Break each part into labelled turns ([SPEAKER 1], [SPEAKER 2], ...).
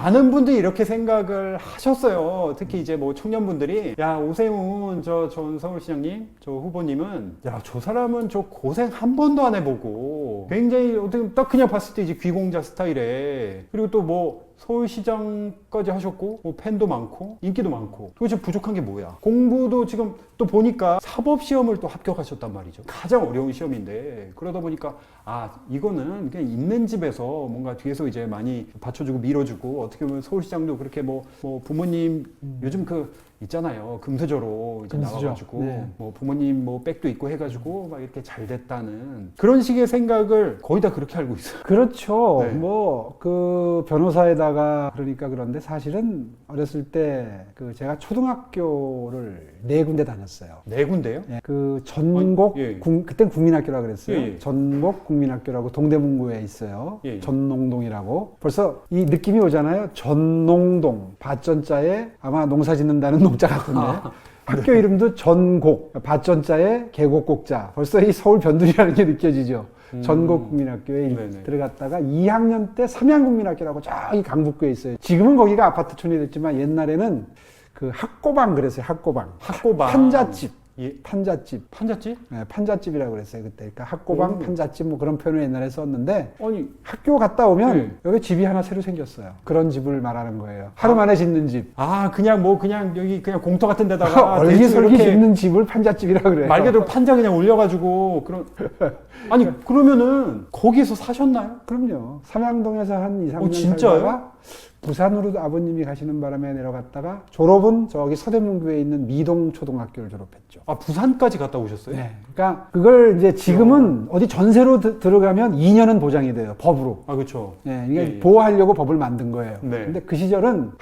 [SPEAKER 1] 많은 분들이 이렇게 생각을 하셨어요. 특히 이제 뭐 청년분들이 야 오세훈 전 서울시장님 저 후보님은 야 저 사람은 저 고생 한 번도 안 해보고 굉장히 어떻게 딱 그냥 봤을 때 이제 귀공자 스타일에 그리고 또 뭐 서울시장까지 하셨고 뭐 팬도 많고 인기도 많고 도대체 부족한 게 뭐야? 공부도 지금 또 보니까 사법시험을 또 합격하셨단 말이죠. 가장 어려운 시험인데 그러다 보니까 아 이거는 그냥 있는 집에서 뭔가 뒤에서 이제 많이 받쳐주고 밀어주고 어떻게 보면 서울시장도 그렇게 뭐 부모님 요즘 그 있잖아요. 금수저로 이제
[SPEAKER 2] 금수저.
[SPEAKER 1] 나와가지고
[SPEAKER 2] 네.
[SPEAKER 1] 뭐 부모님 뭐 백도 있고 해가지고 막 이렇게 잘 됐다는 그런 식의 생각을 거의 다 그렇게 알고 있어요.
[SPEAKER 2] 그렇죠.
[SPEAKER 1] 네.
[SPEAKER 2] 뭐 그 변호사에다가 그러니까 그런데 사실은 어렸을 때 그 제가 초등학교를 4군데 다녔어요.
[SPEAKER 1] 4군데요?
[SPEAKER 2] 예, 그 전곡
[SPEAKER 1] 예.
[SPEAKER 2] 그땐 국민학교라 그랬어요.
[SPEAKER 1] 예, 예.
[SPEAKER 2] 전곡 국민학교라고 동대문구에 있어요.
[SPEAKER 1] 예, 예.
[SPEAKER 2] 전농동이라고. 벌써 이 느낌이 오잖아요. 전농동 밭전자에 아마 농사 짓는다는 농자 같은데. 학교 이름도 전곡 밭전자에 계곡곡자. 벌써 이 서울 변두리라는 게 느껴지죠. 전곡국민학교에
[SPEAKER 1] 네네.
[SPEAKER 2] 들어갔다가 2학년 때 삼양국민학교라고 저기 강북구에 있어요. 지금은 거기가 아파트촌이 됐지만 옛날에는 그 학고방 그랬어요. 학고방.
[SPEAKER 1] 학고방.
[SPEAKER 2] 판잣집.
[SPEAKER 1] 예.
[SPEAKER 2] 판잣집.
[SPEAKER 1] 판잣집?
[SPEAKER 2] 네, 판잣집이라고 그랬어요. 그때. 그러니까 학고방,
[SPEAKER 1] 오.
[SPEAKER 2] 판잣집 뭐 그런 표현을 옛날에 썼는데
[SPEAKER 1] 아니
[SPEAKER 2] 학교 갔다 오면
[SPEAKER 1] 네.
[SPEAKER 2] 여기 집이 하나 새로 생겼어요. 그런 집을 말하는 거예요. 하루 만에 짓는 집.
[SPEAKER 1] 아 그냥 뭐 그냥 여기 그냥 공터 같은 데다가
[SPEAKER 2] 얼기설기
[SPEAKER 1] 대충 이렇게
[SPEAKER 2] 짓는 집을 판잣집이라고 그래요.
[SPEAKER 1] 말 그대로 판자 그냥 올려가지고 그런 아니 그러면은 거기서 사셨나요?
[SPEAKER 2] 그럼요. 삼양동에서 한 2, 3년
[SPEAKER 1] 진짜요?
[SPEAKER 2] 살다가 부산으로 아버님이 가시는 바람에 내려갔다가 졸업은 저기 서대문구에 있는 미동초등학교를 졸업했죠.
[SPEAKER 1] 아 부산까지 갔다 오셨어요?
[SPEAKER 2] 네. 그러니까 그걸 이제 지금은 어디 전세로 들어가면 2년은 보장이 돼요. 법으로.
[SPEAKER 1] 아 그렇죠.
[SPEAKER 2] 네, 이게
[SPEAKER 1] 예, 예.
[SPEAKER 2] 보호하려고 법을 만든 거예요.
[SPEAKER 1] 네.
[SPEAKER 2] 근데 그 시절은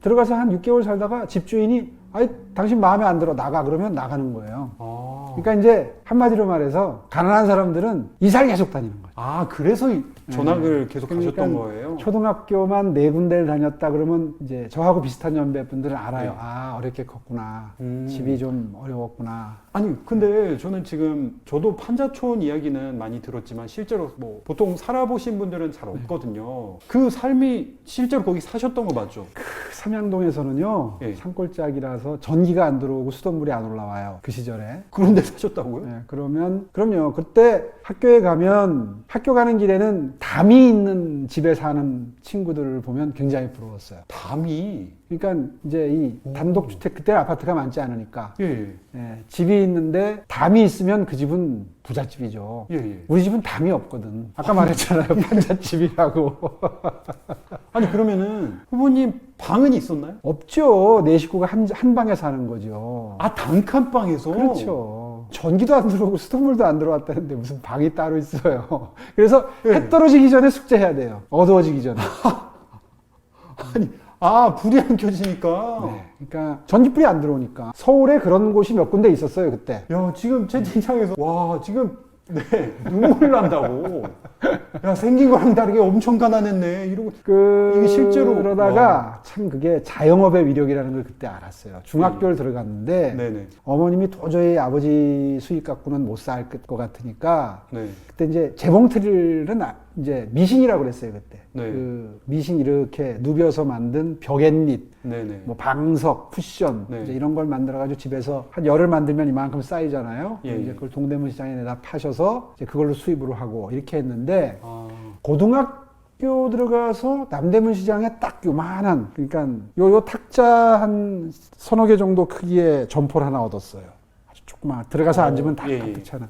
[SPEAKER 2] 들어가서 한 6개월 살다가 집주인이 아이 당신 마음에 안 들어 나가 그러면 나가는 거예요.
[SPEAKER 1] 아,
[SPEAKER 2] 그러니까 이제 한마디로 말해서 가난한 사람들은 이사를 계속 다니는 거예요.
[SPEAKER 1] 아 그래서 전학을 계속 가셨던
[SPEAKER 2] 그러니까
[SPEAKER 1] 거예요?
[SPEAKER 2] 초등학교만 4군데를 다녔다 그러면 이제 저하고 비슷한 연배 분들은 알아요.
[SPEAKER 1] 네.
[SPEAKER 2] 아 어렵게 컸구나.
[SPEAKER 1] 음.
[SPEAKER 2] 집이 좀 어려웠구나.
[SPEAKER 1] 아니 근데 저는 지금 저도 판자촌 이야기는 많이 들었지만 실제로 뭐 보통 살아보신 분들은 잘 없거든요. 그 삶이 실제로 거기 사셨던 거 맞죠?
[SPEAKER 2] 그 삼양동에서는요.
[SPEAKER 1] 예.
[SPEAKER 2] 산골짜기라서 전기가 안 들어오고 수돗물이 안 올라와요. 그 시절에.
[SPEAKER 1] 그런데 사셨다고요?
[SPEAKER 2] 네, 그럼요. 그때 학교에 가면 학교 가는 길에는 담이 있는 집에 사는 친구들을 보면 굉장히 부러웠어요.
[SPEAKER 1] 담이
[SPEAKER 2] 그러니까 이제 이 단독주택 그때 아파트가 많지 않으니까
[SPEAKER 1] 예.
[SPEAKER 2] 예, 집이 있는데 담이 있으면 그 집은 부잣집이죠.
[SPEAKER 1] 예.
[SPEAKER 2] 우리 집은 담이 없거든. 아까 말했잖아요. 판잣집이라고.
[SPEAKER 1] 아니 그러면은 후보님 방은 있었나요?
[SPEAKER 2] 없죠. 네 식구가 한 방에 사는 거죠.
[SPEAKER 1] 아 단칸방에서?
[SPEAKER 2] 그렇죠. 전기도 안 들어오고 수돗물도 안 들어왔다는데 무슨 방이 따로 있어요. 그래서
[SPEAKER 1] 예.
[SPEAKER 2] 해 떨어지기 전에 숙제해야 돼요. 어두워지기 전에.
[SPEAKER 1] 아니 아 불이 안 켜지니까
[SPEAKER 2] 네. 그러니까 전기불이 안 들어오니까. 서울에 그런 곳이 몇 군데 있었어요. 그때.
[SPEAKER 1] 야 지금 채팅창에서 와 지금 네 눈물 난다고 야 생긴 거랑 다르게 엄청 가난했네 이러고 이게 실제로
[SPEAKER 2] 그러다가 참 그게 자영업의 위력이라는 걸 그때 알았어요. 중학교를 들어갔는데
[SPEAKER 1] 네네
[SPEAKER 2] 어머님이 도저히 아버지 수익 갖고는 못 살 것 같으니까
[SPEAKER 1] 네
[SPEAKER 2] 그때 이제 재봉틀은 이제 미싱이라고 그랬어요. 그때.
[SPEAKER 1] 네.
[SPEAKER 2] 그 미싱 이렇게 누벼서 만든 벽앤릿
[SPEAKER 1] 네네
[SPEAKER 2] 뭐 방석, 쿠션
[SPEAKER 1] 네.
[SPEAKER 2] 이제 이런 걸 만들어가지고 집에서 한 열을 만들면 이만큼 쌓이잖아요.
[SPEAKER 1] 예,
[SPEAKER 2] 이제
[SPEAKER 1] 예.
[SPEAKER 2] 그걸 동대문 시장에 내다 파셔서 이제 그걸로 수입으로 하고 이렇게 했는데
[SPEAKER 1] 아
[SPEAKER 2] 고등학교 들어가서 남대문 시장에 딱 요만한 그러니까 요 탁자 한 서너 개 정도 크기의 점포를 하나 얻었어요. 아주 조그만 들어가서 앉으면 다
[SPEAKER 1] 예, 예.
[SPEAKER 2] 가득차는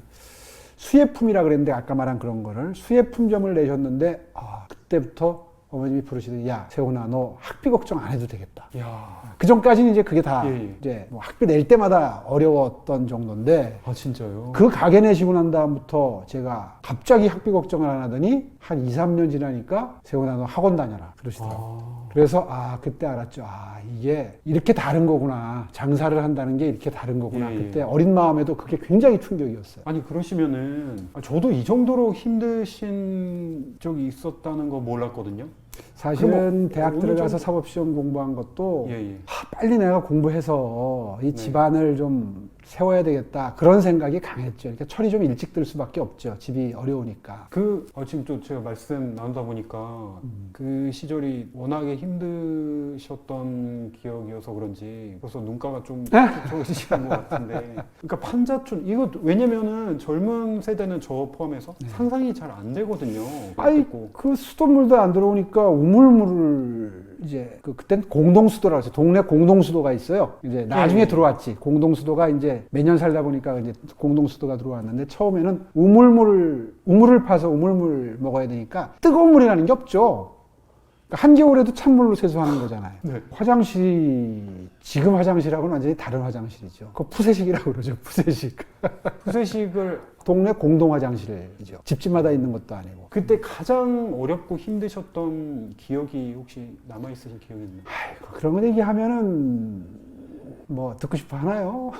[SPEAKER 2] 수예품이라 그랬는데 아까 말한 그런 거를 수예품점을 내셨는데 그때부터 어머님이 부르시더니 야 세훈아 너 학비 걱정 안 해도 되겠다.
[SPEAKER 1] 야.
[SPEAKER 2] 그 전까지는 이제 그게 다
[SPEAKER 1] 예, 예.
[SPEAKER 2] 이제 뭐 학비 낼 때마다 어려웠던 정도인데
[SPEAKER 1] 아 진짜요?
[SPEAKER 2] 그 가게 내시고 난 다음부터 제가 갑자기 학비 걱정을 안 하더니 한 2, 3년 지나니까 세훈아 너 학원 다녀라 그러시더라고요. 그래서 그때 알았죠. 이게 이렇게 다른 거구나. 장사를 한다는 게 이렇게 다른 거구나.
[SPEAKER 1] 예, 예.
[SPEAKER 2] 그때 어린 마음에도 그게 굉장히 충격이었어요.
[SPEAKER 1] 아니 그러시면은 저도 이 정도로 힘드신 적이 있었다는 거 몰랐거든요.
[SPEAKER 2] 사실은 대학
[SPEAKER 1] 어느
[SPEAKER 2] 들어가서
[SPEAKER 1] 정도-
[SPEAKER 2] 사법시험 공부한 것도
[SPEAKER 1] 예.
[SPEAKER 2] 빨리 내가 공부해서 이
[SPEAKER 1] 네.
[SPEAKER 2] 집안을 좀 세워야 되겠다 그런 생각이 강했죠. 그러니까 철이 좀 일찍 들 수밖에 없죠. 집이 어려우니까.
[SPEAKER 1] 지금 또 제가 말씀 나누다 보니까 그 시절이 워낙에 힘드셨던 기억이어서 그런지 벌써 눈가가 좀 좋으시는 것 같은데. 그러니까 판자촌, 이거 왜냐면은 젊은 세대는 저 포함해서 상상이 잘 안 되거든요.
[SPEAKER 2] 아이, 그 수돗물도 안 들어오니까 우물물을 이제 그땐 공동수도라고 해서 동네 공동수도가 있어요. 이제 나중에 들어왔지. 공동수도가 이제 몇 년 살다 보니까 이제 공동수도가 들어왔는데 처음에는 우물을 파서 우물물 먹어야 되니까 뜨거운 물이 나는 게 없죠. 그러니까 한겨울에도 찬물로 세수하는 거잖아요.
[SPEAKER 1] 네.
[SPEAKER 2] 화장실이 지금 화장실하고는 완전히 다른 화장실이죠. 그거 푸세식이라고 그러죠. 푸세식.
[SPEAKER 1] 푸세식을
[SPEAKER 2] 동네 공동 화장실이죠. 집집마다 있는 것도 아니고.
[SPEAKER 1] 그때 가장 어렵고 힘드셨던 기억이 혹시 남아있으신 기억이 있나요?
[SPEAKER 2] 아이고, 그런 거 얘기하면은 뭐 듣고 싶어 하나요?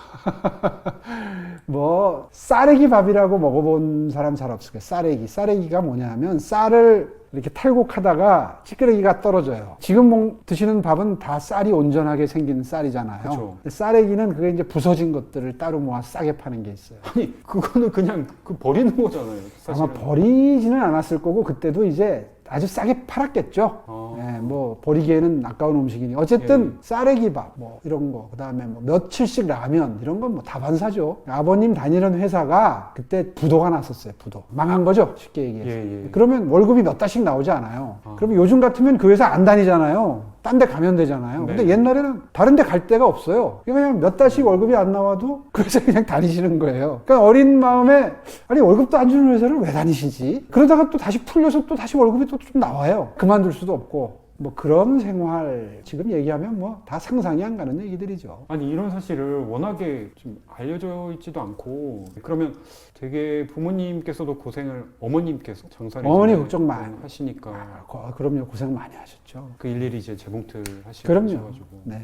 [SPEAKER 2] 뭐 쌀래기 밥이라고 먹어본 사람 잘 없을 거예요. 쌀래기가 뭐냐면 쌀을 이렇게 탈곡하다가 찌끄레기가 떨어져요. 지금 드시는 밥은 다 쌀이 온전하게 생긴 쌀이잖아요.
[SPEAKER 1] 그쵸.
[SPEAKER 2] 근데 쌀래기는 그게 이제 부서진 것들을 따로 모아 싸게 파는 게 있어요.
[SPEAKER 1] 아니, 그거는 그냥 버리는 거잖아요. 사실은.
[SPEAKER 2] 아마 버리지는 않았을 거고 그때도 이제 아주 싸게 팔았겠죠.
[SPEAKER 1] 아.
[SPEAKER 2] 예, 뭐 버리기에는 아까운 음식이니 어쨌든
[SPEAKER 1] 예.
[SPEAKER 2] 쌀래기밥 뭐 이런 거 그다음에 뭐 며칠씩 라면 이런 건 뭐 다반사죠. 아버님 다니는 회사가 그때 부도가 났었어요. 부도 망한 거죠. 쉽게 얘기해서.
[SPEAKER 1] 예.
[SPEAKER 2] 그러면 월급이 몇 달씩 나오지 않아요.
[SPEAKER 1] 아.
[SPEAKER 2] 그러면 요즘 같으면 그 회사 안 다니잖아요. 딴 데 가면 되잖아요.
[SPEAKER 1] 네.
[SPEAKER 2] 근데 옛날에는 다른 데 갈 데가 없어요. 그냥 몇 달씩 월급이 안 나와도 그 회사에 그냥 다니시는 거예요. 그러니까 어린 마음에 아니 월급도 안 주는 회사를 왜 다니시지? 그러다가 또 다시 풀려서 또 다시 월급이 또 좀 나와요. 그만둘 수도 없고. 뭐 그런 생활 지금 얘기하면 뭐 다 상상이 안 가는 얘기들이죠.
[SPEAKER 1] 아니, 이런 사실을 워낙에 좀 알려져 있지도 않고, 그러면 되게 부모님께서도 고생을, 어머님께서 장사를
[SPEAKER 2] 어머니
[SPEAKER 1] 이제
[SPEAKER 2] 걱정 많이
[SPEAKER 1] 하시니까
[SPEAKER 2] 그럼요. 고생 많이 하셨죠.
[SPEAKER 1] 그 일일이 이제 재봉틀
[SPEAKER 2] 그럼요.
[SPEAKER 1] 하셔가지고.
[SPEAKER 2] 네.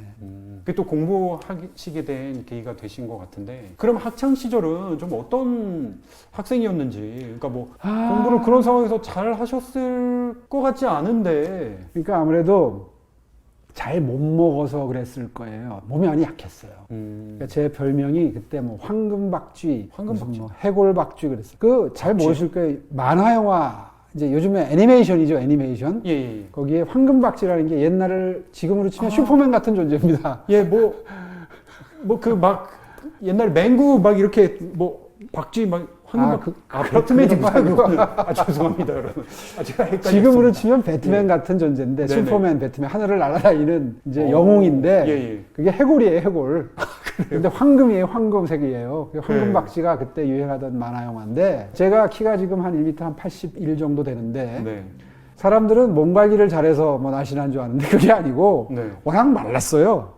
[SPEAKER 1] 그게 또 공부하시게 된 계기가 되신 것 같은데, 그럼 학창 시절은 좀 어떤 학생이었는지, 그러니까 뭐 공부를 그런 상황에서 잘 하셨을 것 같지 않은데.
[SPEAKER 2] 그러니까 아무래도 잘 못 먹어서 그랬을 거예요. 몸이 많이 약했어요. 그러니까 제 별명이 그때 뭐 황금박쥐, 무슨 뭐 해골박쥐 그랬어요. 그 잘 모르실 거예요. 만화 영화 이제 요즘에 애니메이션이죠. 애니메이션.
[SPEAKER 1] 예.
[SPEAKER 2] 거기에 황금박쥐라는 게 옛날을 지금으로 치면 슈퍼맨 같은 존재입니다.
[SPEAKER 1] 예, 뭐 그 막 옛날 맹구 막 이렇게 뭐 박쥐 막 황금 배트맨이 말고 죄송합니다, 여러분. 제가 헷갈렸습니다.
[SPEAKER 2] 지금으로 치면 배트맨
[SPEAKER 1] 예.
[SPEAKER 2] 같은 존재인데
[SPEAKER 1] 네네.
[SPEAKER 2] 슈퍼맨, 배트맨 하늘을 날아다니는 이제 영웅인데
[SPEAKER 1] 예.
[SPEAKER 2] 그게 해골이에요, 해골. 근데 황금이에요, 황금색이에요. 황금박쥐가 그때 유행하던 만화 영화인데 제가 키가 지금 한 1m 한 81 정도 되는데
[SPEAKER 1] 네.
[SPEAKER 2] 사람들은 몸 관리를 잘해서 뭐 날씬한 줄 아는데 그게 아니고
[SPEAKER 1] 네.
[SPEAKER 2] 워낙 말랐어요.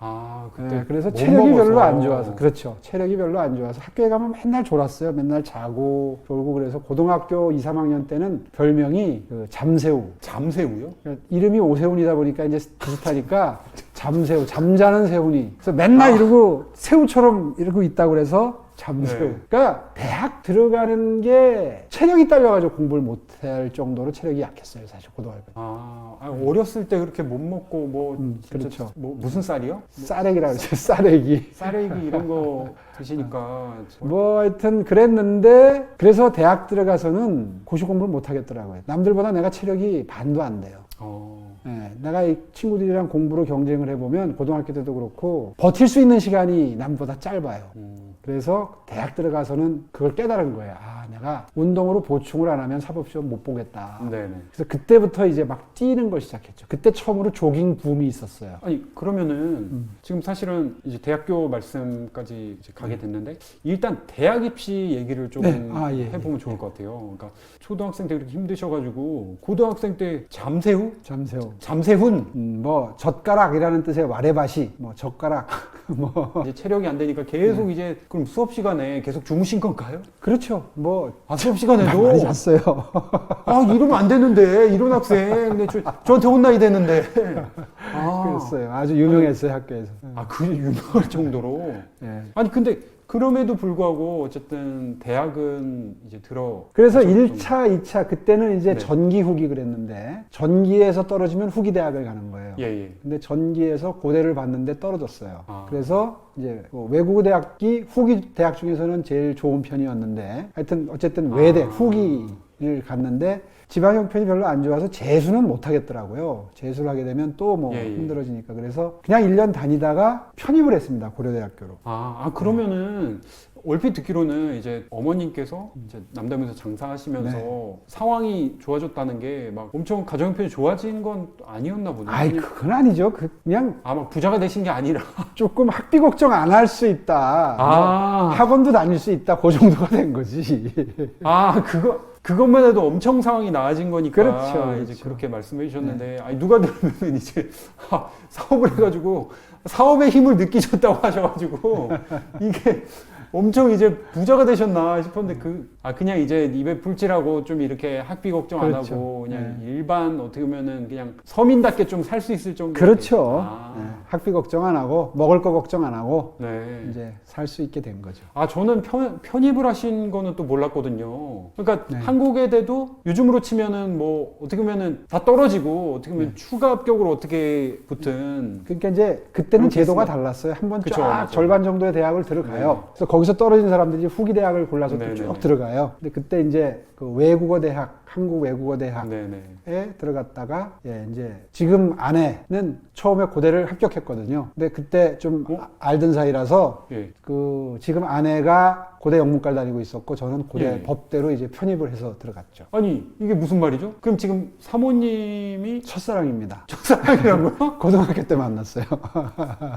[SPEAKER 1] 그때
[SPEAKER 2] 네, 그래서
[SPEAKER 1] 못
[SPEAKER 2] 체력이
[SPEAKER 1] 먹어서.
[SPEAKER 2] 별로 안 좋아서 그렇죠. 체력이 별로 안 좋아서 학교에 가면 맨날 졸았어요. 맨날 자고 졸고 그래서 고등학교 2, 3학년 때는 별명이 그 잠새우.
[SPEAKER 1] 잠새우요?
[SPEAKER 2] 그러니까 이름이 오세훈이다 보니까 이제 비슷하니까 잠새우, 잠자는 새훈이. 그래서 맨날 이러고 새우처럼 이러고 있다고 그래서 잠새우.
[SPEAKER 1] 네.
[SPEAKER 2] 그러니까 대학 들어가는 게 체력이 딸려가지고 공부를 못할 정도로 체력이 약했어요. 사실 고등학교 때.
[SPEAKER 1] 어렸을 때 그렇게 못 먹고 뭐 진짜
[SPEAKER 2] 그렇죠.
[SPEAKER 1] 뭐 무슨 쌀이요?
[SPEAKER 2] 쌀애기라고 그러죠. 쌀애기.
[SPEAKER 1] 쌀애기 이런 거 드시니까
[SPEAKER 2] 뭐 하여튼 그랬는데 그래서 대학 들어가서는 고시 공부를 못 하겠더라고요. 남들보다 내가 체력이 반도 안 돼요. 예, 내가 이 친구들이랑 공부로 경쟁을 해보면 고등학교 때도 그렇고 버틸 수 있는 시간이 남보다 짧아요. 그래서 대학 들어가서는 그걸 깨달은 거예요. 내가 운동으로 보충을 안 하면 사법시험 못 보겠다.
[SPEAKER 1] 네네.
[SPEAKER 2] 그래서 그때부터 이제 막 뛰는 걸 시작했죠. 그때 처음으로 조깅 붐이 있었어요.
[SPEAKER 1] 아니 그러면은 지금 사실은 이제 대학교 말씀까지 이제 가게 됐는데 일단 대학 입시 얘기를 좀 해보면 좋을 것 같아요. 그러니까 초등학생 때 그렇게 힘드셔가지고 고등학생 때 잠새훈
[SPEAKER 2] 뭐 젓가락이라는 뜻의 와레바시 뭐 젓가락 뭐
[SPEAKER 1] 이제 체력이 안 되니까 계속 이제 그럼 수업 시간에 계속 주무신 건가요?
[SPEAKER 2] 그렇죠. 뭐
[SPEAKER 1] 수업 시간에도
[SPEAKER 2] 많이 잤어요.
[SPEAKER 1] 이러면 안 되는데 이런 학생 근데 저한테 혼나야 되는데
[SPEAKER 2] 그랬어요. 아주 유명했어요, 학교에서.
[SPEAKER 1] 아, 그 유명할 정도로.
[SPEAKER 2] 예.
[SPEAKER 1] 아니 근데 그럼에도 불구하고 어쨌든 대학은 이제
[SPEAKER 2] 그래서
[SPEAKER 1] 가셨던-
[SPEAKER 2] 1차, 2차 그때는 이제
[SPEAKER 1] 네.
[SPEAKER 2] 전기 후기 그랬는데 전기에서 떨어지면 후기 대학을 가는 거예요.
[SPEAKER 1] 예, 예.
[SPEAKER 2] 근데 전기에서 고대를 봤는데 떨어졌어요.
[SPEAKER 1] 아.
[SPEAKER 2] 그래서 이제 외국 대학이 후기 대학 중에서는 제일 좋은 편이었는데 하여튼 어쨌든 외대 후기를 갔는데 지방 형편이 별로 안 좋아서 재수는 못 하겠더라고요. 재수를 하게 되면 또 뭐
[SPEAKER 1] 예, 예.
[SPEAKER 2] 힘들어지니까 그래서 그냥 1년 다니다가 편입을 했습니다. 고려대학교로.
[SPEAKER 1] 그러면은 얼핏 듣기로는 이제 어머님께서 이제 남담에서 장사하시면서
[SPEAKER 2] 네.
[SPEAKER 1] 상황이 좋아졌다는 게 막 엄청 가정 형편이 좋아진 건 아니었나 보네요.
[SPEAKER 2] 아이 그건 아니죠. 그냥
[SPEAKER 1] 막 부자가 되신 게 아니라.
[SPEAKER 2] 조금 학비 걱정 안 할 수 있다. 뭐 학원도 다닐 수 있다. 그 정도가 된 거지.
[SPEAKER 1] 그것만 해도 엄청 상황이 나아진 거니까
[SPEAKER 2] 그렇죠,
[SPEAKER 1] 이제
[SPEAKER 2] 그렇죠.
[SPEAKER 1] 그렇게 말씀해 주셨는데 아니 누가 들으면 이제 사업을 해가지고 사업의 힘을 느끼셨다고 하셔가지고 이게 엄청 이제 부자가 되셨나 싶었는데 그냥 이제 입에 풀칠하고 좀 이렇게 학비 걱정 안
[SPEAKER 2] 그렇죠.
[SPEAKER 1] 하고 그냥
[SPEAKER 2] 네.
[SPEAKER 1] 일반 어떻게 보면은 그냥 서민답게 좀 살 수 있을 정도.
[SPEAKER 2] 그렇죠. 네. 학비 걱정 안 하고 먹을 거 걱정 안 하고
[SPEAKER 1] 네.
[SPEAKER 2] 이제 살 수 있게 된 거죠.
[SPEAKER 1] 저는 편입을 하신 거는 또 몰랐거든요. 그러니까
[SPEAKER 2] 네.
[SPEAKER 1] 한국에대도 요즘으로 치면은 뭐 어떻게 보면은 다 떨어지고 어떻게 보면
[SPEAKER 2] 네.
[SPEAKER 1] 추가 합격으로 어떻게 붙은
[SPEAKER 2] 그러니까 이제 그때는
[SPEAKER 1] 그렇게
[SPEAKER 2] 제도가
[SPEAKER 1] 했으면-
[SPEAKER 2] 달랐어요. 한번
[SPEAKER 1] 그쵸,
[SPEAKER 2] 쫙
[SPEAKER 1] 맞아요.
[SPEAKER 2] 절반 정도의 대학을 들어가요.
[SPEAKER 1] 네.
[SPEAKER 2] 그래서 거기서 떨어진 사람들이 후기 대학을 골라서 또
[SPEAKER 1] 네네네.
[SPEAKER 2] 쭉 들어가요. 근데 그때 이제 그 외국어 대학, 한국 외국어 대학에
[SPEAKER 1] 네네.
[SPEAKER 2] 들어갔다가 이제 지금 아내는 처음에 고대를 합격했거든요. 근데 그때 좀 알던 사이라서
[SPEAKER 1] 예.
[SPEAKER 2] 그 지금 아내가 고대 영문과를 다니고 있었고 저는 고대
[SPEAKER 1] 예.
[SPEAKER 2] 법대로 이제 편입을 해서 들어갔죠.
[SPEAKER 1] 아니 이게 무슨 말이죠? 그럼 지금 사모님이
[SPEAKER 2] 첫사랑입니다.
[SPEAKER 1] 첫사랑이라고요?
[SPEAKER 2] 고등학교 때 만났어요.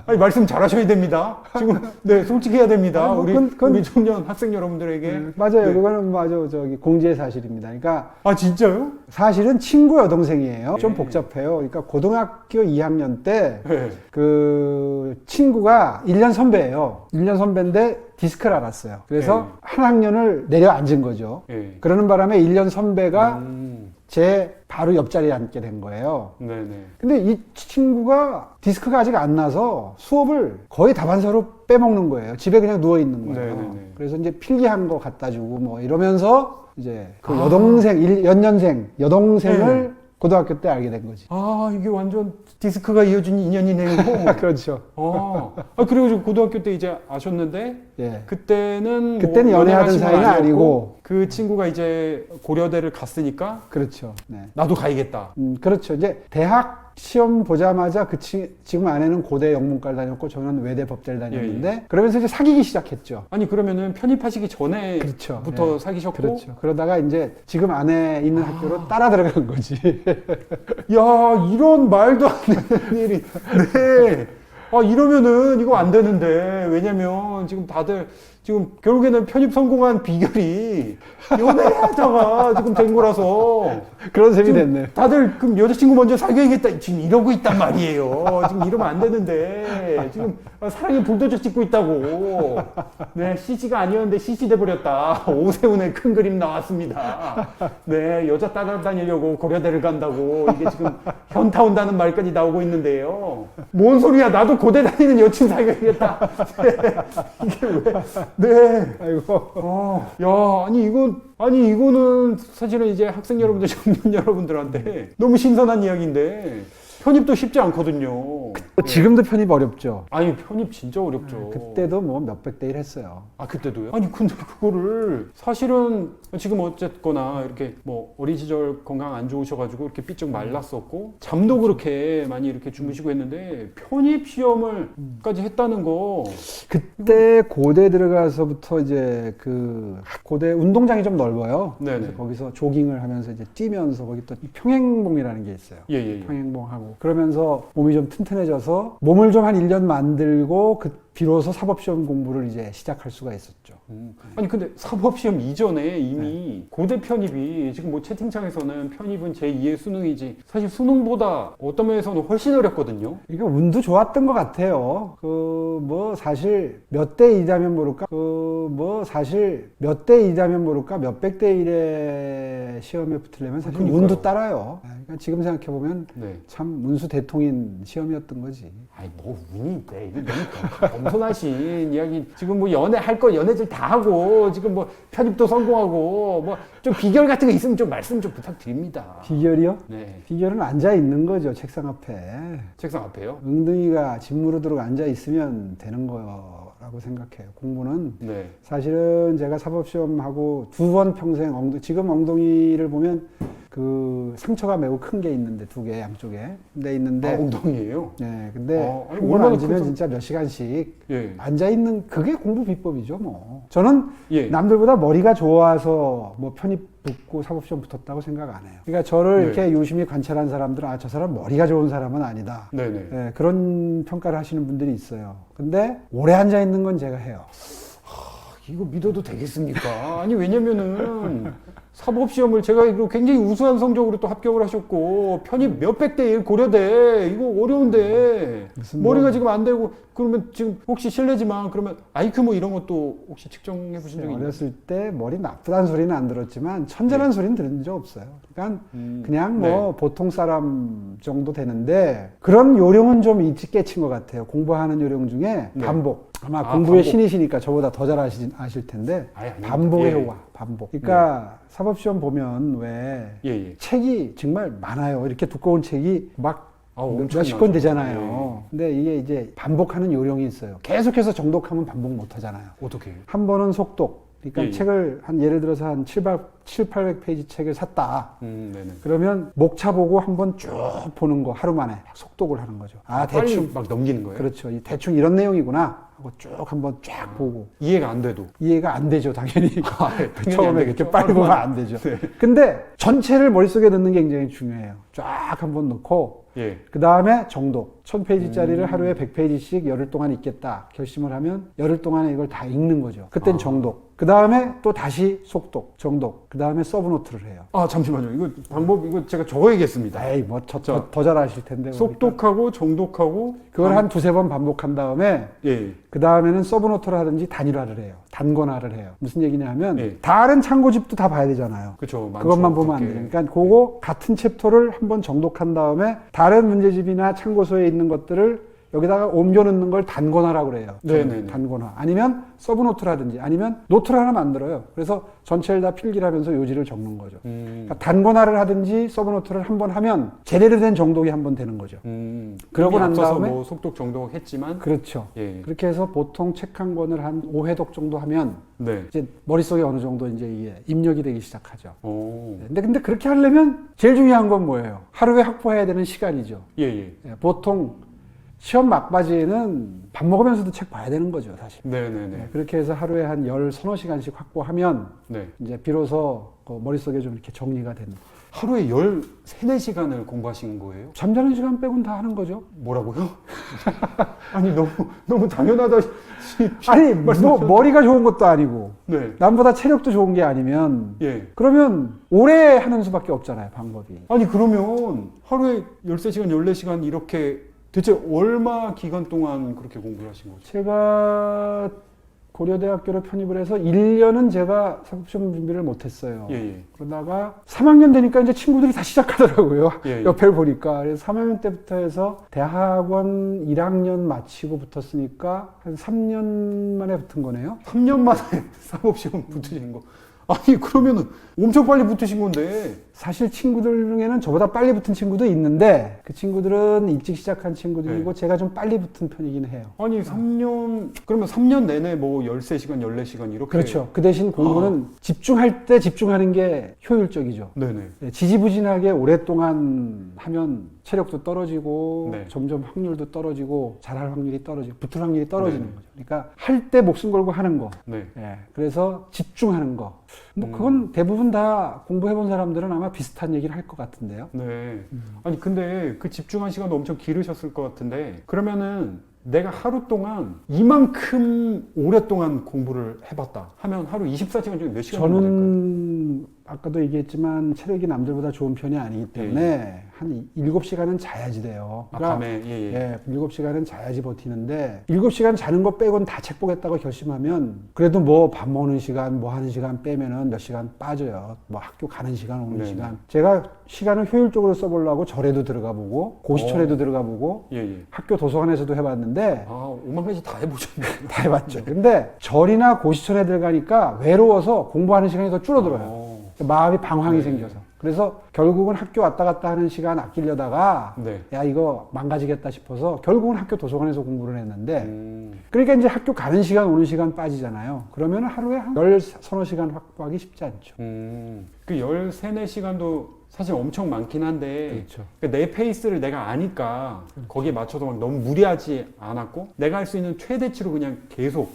[SPEAKER 1] 아니 말씀 잘하셔야 됩니다. 지금 네 솔직해야 됩니다.
[SPEAKER 2] 아니, 뭐
[SPEAKER 1] 우리
[SPEAKER 2] 그건-
[SPEAKER 1] 우리 청년 학생 여러분들에게.
[SPEAKER 2] 맞아요.
[SPEAKER 1] 네.
[SPEAKER 2] 그거는 맞아. 저기 공지의 사실입니다. 그러니까
[SPEAKER 1] 진짜요?
[SPEAKER 2] 사실은 친구 여동생이에요. 좀
[SPEAKER 1] 네.
[SPEAKER 2] 복잡해요. 그러니까 고등학교 2학년 때
[SPEAKER 1] 네.
[SPEAKER 2] 그 친구가 1년 선배예요. 1년 선배인데 디스크를 앓았어요. 그래서
[SPEAKER 1] 네.
[SPEAKER 2] 한 학년을 내려앉은 거죠.
[SPEAKER 1] 예.
[SPEAKER 2] 그러는 바람에 1년 선배가
[SPEAKER 1] 음.
[SPEAKER 2] 제 바로 옆자리에 앉게 된 거예요.
[SPEAKER 1] 네네.
[SPEAKER 2] 근데 이 친구가 디스크가 아직 안 나서 수업을 거의 다반사로 빼먹는 거예요. 집에 그냥 누워 있는 거예요.
[SPEAKER 1] 네네네.
[SPEAKER 2] 그래서 이제 필기한 거 갖다 주고 뭐 이러면서 이제 그 연년생 여동생을
[SPEAKER 1] 네.
[SPEAKER 2] 고등학교 때 알게 된 거지.
[SPEAKER 1] 이게 완전 디스크가 이어진 인연이네요.
[SPEAKER 2] 그렇죠.
[SPEAKER 1] 그리고 고등학교 때 이제 아셨는데,
[SPEAKER 2] 예.
[SPEAKER 1] 그때는
[SPEAKER 2] 그때는
[SPEAKER 1] 뭐
[SPEAKER 2] 연애하던
[SPEAKER 1] 연애하신 건
[SPEAKER 2] 사이는
[SPEAKER 1] 아니었고,
[SPEAKER 2] 아니고.
[SPEAKER 1] 그 친구가 이제 고려대를 갔으니까,
[SPEAKER 2] 그렇죠. 네.
[SPEAKER 1] 나도 가야겠다.
[SPEAKER 2] 그렇죠. 이제 대학 시험 보자마자 지금 아내는 고대 영문과를 다녔고 저는 외대 법대를 다녔는데 그러면서 이제 사귀기 시작했죠.
[SPEAKER 1] 아니, 그러면은 편입하시기 전에부터
[SPEAKER 2] 그렇죠. 예.
[SPEAKER 1] 사귀셨고,
[SPEAKER 2] 그렇죠. 그러다가 이제 지금 아내 있는 학교로 따라 들어간 거지.
[SPEAKER 1] 야, 이런 말도 안 되는 일이. 네. 이러면은 이거 안 되는데. 왜냐면 지금 다들 지금 결국에는 편입 성공한 비결이 연애하다가 지금 된 거라서.
[SPEAKER 2] 그런 셈이
[SPEAKER 1] 지금
[SPEAKER 2] 됐네.
[SPEAKER 1] 다들 그럼 여자친구 먼저 사귀어야겠다. 지금 이러고 있단 말이에요. 지금 이러면 안 되는데. 지금 사랑이 불도저 찍고 있다고. 네, CG가 아니었는데 CG 돼버렸다. 오세훈의 큰 그림 나왔습니다. 네, 여자 따라다니려고 고려대를 간다고. 이게 지금 현타 온다는 말까지 나오고 있는데요. 뭔 소리야. 나도 고대 다니는 여친 사귀어야겠다. 네, 이게 왜. 네.
[SPEAKER 2] 아이고.
[SPEAKER 1] 이거는 사실은 이제 학생 여러분들, 청년 여러분들한테 너무 신선한 이야기인데, 편입도 쉽지 않거든요.
[SPEAKER 2] 지금도 편입 어렵죠.
[SPEAKER 1] 편입 진짜 어렵죠.
[SPEAKER 2] 그때도 뭐 몇백 대 일 했어요.
[SPEAKER 1] 그때도요? 근데 그거를 사실은 지금 어쨌거나 이렇게 뭐 어린 시절 건강 안 좋으셔가지고 이렇게 삐쩍 말랐었고 잠도 그렇게 많이 이렇게 주무시고 했는데 편입 시험을까지 했다는 거.
[SPEAKER 2] 그때 고대 들어가서부터 이제 그 고대 운동장이 좀 넓어요.
[SPEAKER 1] 네네.
[SPEAKER 2] 그래서 거기서 조깅을 하면서 이제 뛰면서 거기 또 평행봉이라는 게 있어요.
[SPEAKER 1] 예.
[SPEAKER 2] 평행봉하고 그러면서 몸이 좀 튼튼해져서 몸을 좀 한 1년 만들고 비로소 사법시험 공부를 이제 시작할 수가 있었죠.
[SPEAKER 1] 근데 사법시험 이전에 이미 고대 편입이 지금 뭐 채팅창에서는 편입은 제2의 수능이지 사실 수능보다 어떤 면에서는 훨씬 어렵거든요.
[SPEAKER 2] 이게 운도 좋았던 것 같아요. 사실 몇 대 2다면 모를까? 몇백 대 1의 시험에 붙으려면 사실
[SPEAKER 1] 그러니까요.
[SPEAKER 2] 운도 따라요. 그러니까 지금 생각해보면
[SPEAKER 1] 네.
[SPEAKER 2] 참 문수 대통인 시험이었던 거지.
[SPEAKER 1] 아니 뭐 운이 있대. 이거 너무 겸손하신 이야기. 지금 뭐 연애 할 거 연애질 다 하고 지금 뭐 편입도 성공하고 뭐 좀 비결 같은 거 있으면 좀 말씀 좀 부탁드립니다.
[SPEAKER 2] 비결이요?
[SPEAKER 1] 네.
[SPEAKER 2] 비결은 앉아 있는 거죠, 책상 앞에.
[SPEAKER 1] 책상 앞에요?
[SPEAKER 2] 웅덩이가 짓무르도록 앉아 있으면 되는 거라고 생각해요. 공부는
[SPEAKER 1] 네.
[SPEAKER 2] 사실은 제가 사법시험하고 2번 평생 지금 엉덩이를 보면 그 상처가 매우 큰 게 있는데 2개 양쪽에. 근데 있는데
[SPEAKER 1] 엉덩이에요?
[SPEAKER 2] 네, 근데
[SPEAKER 1] 아니,
[SPEAKER 2] 공부를
[SPEAKER 1] 얼마나
[SPEAKER 2] 앉으면
[SPEAKER 1] 커서-
[SPEAKER 2] 진짜 몇 시간씩
[SPEAKER 1] 예.
[SPEAKER 2] 앉아 있는 그게 공부 비법이죠, 뭐. 저는
[SPEAKER 1] 예.
[SPEAKER 2] 남들보다 머리가 좋아서 뭐 편입 붙고 사법시험 붙었다고 생각 안 해요. 그러니까 저를
[SPEAKER 1] 네.
[SPEAKER 2] 이렇게 유심히 관찰한 사람들은 저 사람 머리가 좋은 사람은 아니다.
[SPEAKER 1] 네네.
[SPEAKER 2] 예, 그런 평가를 하시는 분들이 있어요. 근데 오래 앉아 있는 건 제가 해요.
[SPEAKER 1] 이거 믿어도 되겠습니까? 아니 왜냐면은 사법시험을 제가 이거 굉장히 우수한 성적으로 또 합격을 하셨고 편입 몇백 대 1 고려대 이거 어려운데
[SPEAKER 2] 무슨
[SPEAKER 1] 머리가
[SPEAKER 2] 뭐-
[SPEAKER 1] 지금 안 되고 그러면 지금 혹시 실례지만 그러면 IQ 뭐 이런 것도 혹시 측정해 보신 적이 있나요?
[SPEAKER 2] 어렸을 때 머리 나쁘다는 소리는 안 들었지만 천재라는 소리는 들은 적 없어요. 그러니까 그냥 뭐 보통 사람 정도 되는데 그런 요령은 좀 일찍 깨친 것 같아요. 공부하는 요령 중에
[SPEAKER 1] 네.
[SPEAKER 2] 반복. 아마
[SPEAKER 1] 아,
[SPEAKER 2] 공부의
[SPEAKER 1] 반복.
[SPEAKER 2] 신이시니까 저보다 더 잘 아실 텐데
[SPEAKER 1] 아니, 아닙니다.
[SPEAKER 2] 반복의
[SPEAKER 1] 예.
[SPEAKER 2] 효과, 반복. 그러니까 사법시험 보면 왜
[SPEAKER 1] 예.
[SPEAKER 2] 책이 정말 많아요. 이렇게 두꺼운 책이 막
[SPEAKER 1] 엄청나죠.
[SPEAKER 2] 몇십 권 되잖아요. 근데 이게 이제 반복하는 요령이 있어요. 계속해서 정독하면 반복 못 하잖아요.
[SPEAKER 1] 어떻게 해요?
[SPEAKER 2] 한 번은 속독. 그러니까
[SPEAKER 1] 예, 예.
[SPEAKER 2] 책을 예를 들어서 한 800페이지 책을 샀다.
[SPEAKER 1] 네네.
[SPEAKER 2] 그러면 목차 보고 한 번 쭉 보는 거 하루 만에 속독을 하는 거죠.
[SPEAKER 1] 빨리
[SPEAKER 2] 대충
[SPEAKER 1] 막 넘기는 거예요?
[SPEAKER 2] 그렇죠. 대충 이런 내용이구나 하고 쭉 한번 쫙 보고
[SPEAKER 1] 이해가 안 돼도.
[SPEAKER 2] 이해가 안 되죠, 당연히.
[SPEAKER 1] 당연히 안
[SPEAKER 2] 처음에
[SPEAKER 1] 되겠죠.
[SPEAKER 2] 그렇게 빨리 보면 안 되죠.
[SPEAKER 1] 네.
[SPEAKER 2] 근데 전체를 머릿속에 넣는 게 굉장히 중요해요. 쫙 한번 넣고
[SPEAKER 1] 예.
[SPEAKER 2] 그 다음에 정독. 1000페이지짜리를 하루에 100페이지씩 열흘 동안 읽겠다 결심을 하면 열흘 동안에 이걸 다 읽는 거죠. 그땐 정독. 그 다음에 또 다시 속독, 정독. 그 다음에 서브노트를 해요.
[SPEAKER 1] 아 잠시만요. 이거 방법 이거 제가 적어야겠습니다.
[SPEAKER 2] 에이, 뭐, 더 잘 아실 텐데. 그러니까.
[SPEAKER 1] 속독하고 정독하고
[SPEAKER 2] 그걸 한 2-3번 반복한 다음에
[SPEAKER 1] 예.
[SPEAKER 2] 그 다음에는 서브노트를 하든지 단일화를 해요. 단권화를 해요. 무슨 얘기냐 하면
[SPEAKER 1] 예.
[SPEAKER 2] 다른 참고집도 다 봐야 되잖아요.
[SPEAKER 1] 그렇죠.
[SPEAKER 2] 그것만 보면 안 돼요. 그러니까 그거 같은 챕터를 한번 정독한 다음에 다른 문제집이나 참고서에 있는 것들을 여기다가 옮겨 넣는 걸 단권화라고 그래요.
[SPEAKER 1] 네네네.
[SPEAKER 2] 단권화. 아니면 서브노트라든지 아니면 노트를 하나 만들어요. 그래서 전체를 다 필기를 하면서 요지를 적는 거죠. 그러니까 단권화를 하든지 서브노트를 한번 하면 제대로 된 정독이 한번 되는 거죠. 그러고 난
[SPEAKER 1] 앞서서
[SPEAKER 2] 다음에
[SPEAKER 1] 뭐 속독 정독 했지만
[SPEAKER 2] 그렇죠.
[SPEAKER 1] 예.
[SPEAKER 2] 그렇게 해서 보통 책 한 권을 한 5회독 정도 하면
[SPEAKER 1] 네.
[SPEAKER 2] 이제 머릿속에 어느 정도 이제 이게 입력이 되기 시작하죠.
[SPEAKER 1] 오.
[SPEAKER 2] 근데 그렇게 하려면 제일 중요한 건 뭐예요? 하루에 확보해야 되는 시간이죠.
[SPEAKER 1] 예, 예.
[SPEAKER 2] 예, 보통 시험 막바지에는 밥 먹으면서도 책 봐야 되는 거죠, 사실.
[SPEAKER 1] 네, 네, 네.
[SPEAKER 2] 그렇게 해서 하루에 한 10-30시간씩 확보하면
[SPEAKER 1] 네.
[SPEAKER 2] 이제 비로소 그 머릿속에 좀 이렇게 정리가 되는.
[SPEAKER 1] 하루에 13-4시간을 공부하신 거예요?
[SPEAKER 2] 잠자는 시간 빼곤 다 하는 거죠.
[SPEAKER 1] 뭐라고요? 아니 너무 당연하다.
[SPEAKER 2] 아니, 뭐 머리가 좋은 것도 아니고
[SPEAKER 1] 네.
[SPEAKER 2] 남보다 체력도 좋은 게 아니면
[SPEAKER 1] 예.
[SPEAKER 2] 그러면 오래 하는 수밖에 없잖아요, 방법이.
[SPEAKER 1] 아니 그러면 하루에 13시간, 14시간 이렇게 대체 얼마 기간 동안 그렇게 공부를 하신 거죠?
[SPEAKER 2] 제가 고려대학교로 편입을 해서 1년은 제가 사법시험 준비를 못했어요.
[SPEAKER 1] 예, 예.
[SPEAKER 2] 그러다가 3학년 되니까 이제 친구들이 다 시작하더라고요.
[SPEAKER 1] 예, 예.
[SPEAKER 2] 옆에를 보니까. 그래서 3학년 때부터 해서 대학원 1학년 마치고 붙었으니까 한 3년 만에 붙은 거네요.
[SPEAKER 1] 3년 만에 사법시험 붙으신 거. 아니 그러면은 엄청 빨리 붙으신 건데.
[SPEAKER 2] 사실 친구들 중에는 저보다 빨리 붙은 친구도 있는데 그 친구들은 일찍 시작한 친구들이고
[SPEAKER 1] 네.
[SPEAKER 2] 제가 좀 빨리 붙은 편이긴 해요.
[SPEAKER 1] 아니 3년 그러면 3년 내내 뭐 13시간, 14시간 이렇게.
[SPEAKER 2] 그렇죠. 그 대신 공부는 집중할 때 집중하는 게 효율적이죠.
[SPEAKER 1] 네네.
[SPEAKER 2] 네, 지지부진하게 오랫동안 하면 체력도 떨어지고
[SPEAKER 1] 네.
[SPEAKER 2] 점점 확률도 떨어지고 잘할 확률이 떨어지고 붙을 확률이 떨어지는
[SPEAKER 1] 네.
[SPEAKER 2] 거죠. 그러니까 할 때 목숨 걸고 하는 거.
[SPEAKER 1] 네.
[SPEAKER 2] 예, 그래서 집중하는 거. 뭐 그건 대부분 다 공부해본 사람들은 아마 비슷한 얘기를 할 것 같은데요.
[SPEAKER 1] 네. 아니 근데 그 집중한 시간도 엄청 길으셨을 것 같은데 그러면은 내가 하루 동안 이만큼 오랫동안 공부를 해봤다 하면 하루 24시간 중에 몇 시간 정도 될까요?
[SPEAKER 2] 저는 아까도 얘기했지만 체력이 남들보다 좋은 편이 아니기 때문에 한 7시간은 자야지 돼요. 그러니까
[SPEAKER 1] 밤에 예.
[SPEAKER 2] 7시간은 자야지 버티는데 7시간 자는 거 빼고는 다 책 보겠다고 결심하면 그래도 뭐 밥 먹는 시간 뭐 하는 시간 빼면은 몇 시간 빠져요. 뭐 학교 가는 시간 오는
[SPEAKER 1] 네네.
[SPEAKER 2] 시간. 제가 시간을 효율적으로 써보려고 절에도 들어가 보고 고시촌에도 들어가 보고
[SPEAKER 1] 예.
[SPEAKER 2] 학교 도서관에서도 해봤는데
[SPEAKER 1] 아, 5만 가지 다 해보셨네요.
[SPEAKER 2] 다 해봤죠. 근데 절이나 고시촌에 들어가니까 외로워서 공부하는 시간이 더 줄어들어요. 마음이 방황이 생겨서. 그래서 결국은 학교 왔다 갔다 하는 시간 아끼려다가
[SPEAKER 1] 네.
[SPEAKER 2] 야 이거 망가지겠다 싶어서 결국은 학교 도서관에서 공부를 했는데
[SPEAKER 1] 네.
[SPEAKER 2] 그러니까 이제 학교 가는 시간 오는 시간 빠지잖아요. 그러면 하루에 한 13시간 확보하기 쉽지 않죠.
[SPEAKER 1] 그 13, 4시간도 사실 엄청 많긴 한데
[SPEAKER 2] 그렇죠.
[SPEAKER 1] 그러니까 내 페이스를 내가 아니까 거기에 맞춰서 막 너무 무리하지 않았고 내가 할 수 있는 최대치로 그냥 계속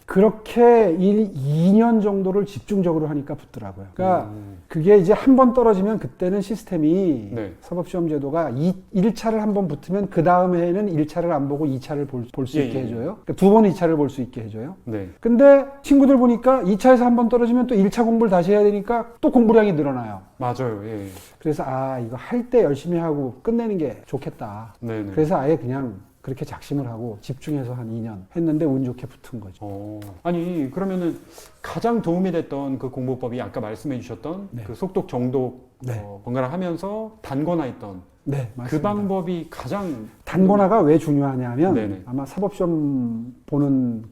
[SPEAKER 2] 그렇게 2년 정도를 집중적으로 하니까 붙더라고요. 그러니까 그게 이제 한 번 떨어지면 그때는 시스템이
[SPEAKER 1] 네.
[SPEAKER 2] 사법시험제도가 1차를 한 번 붙으면 그 다음 해에는 1차를 안 보고 2차를 볼 수
[SPEAKER 1] 예,
[SPEAKER 2] 있게
[SPEAKER 1] 예.
[SPEAKER 2] 해줘요. 그러니까 두 번 2차를 볼 수 있게 해줘요.
[SPEAKER 1] 네.
[SPEAKER 2] 근데 친구들 보니까 2차에서 한 번 떨어지면 또 1차 공부를 다시 해야 되니까 또 공부량이 늘어나요.
[SPEAKER 1] 맞아요. 예.
[SPEAKER 2] 그래서 아 이거 할 때 열심히 하고 끝내는 게 좋겠다.
[SPEAKER 1] 네네.
[SPEAKER 2] 그래서 아예 그냥 그렇게 작심을 하고 집중해서 한 2년 했는데 운 좋게 붙은 거죠.
[SPEAKER 1] 아니 그러면은 가장 도움이 됐던 그 공부법이 아까 말씀해 주셨던
[SPEAKER 2] 네.
[SPEAKER 1] 그 속독 정독
[SPEAKER 2] 네.
[SPEAKER 1] 번갈아 하면서 단권화 있던
[SPEAKER 2] 네, 맞습니다.
[SPEAKER 1] 그 방법이 가장
[SPEAKER 2] 단권화가 왜 중요하냐면
[SPEAKER 1] 네네.
[SPEAKER 2] 아마 사법시험 보는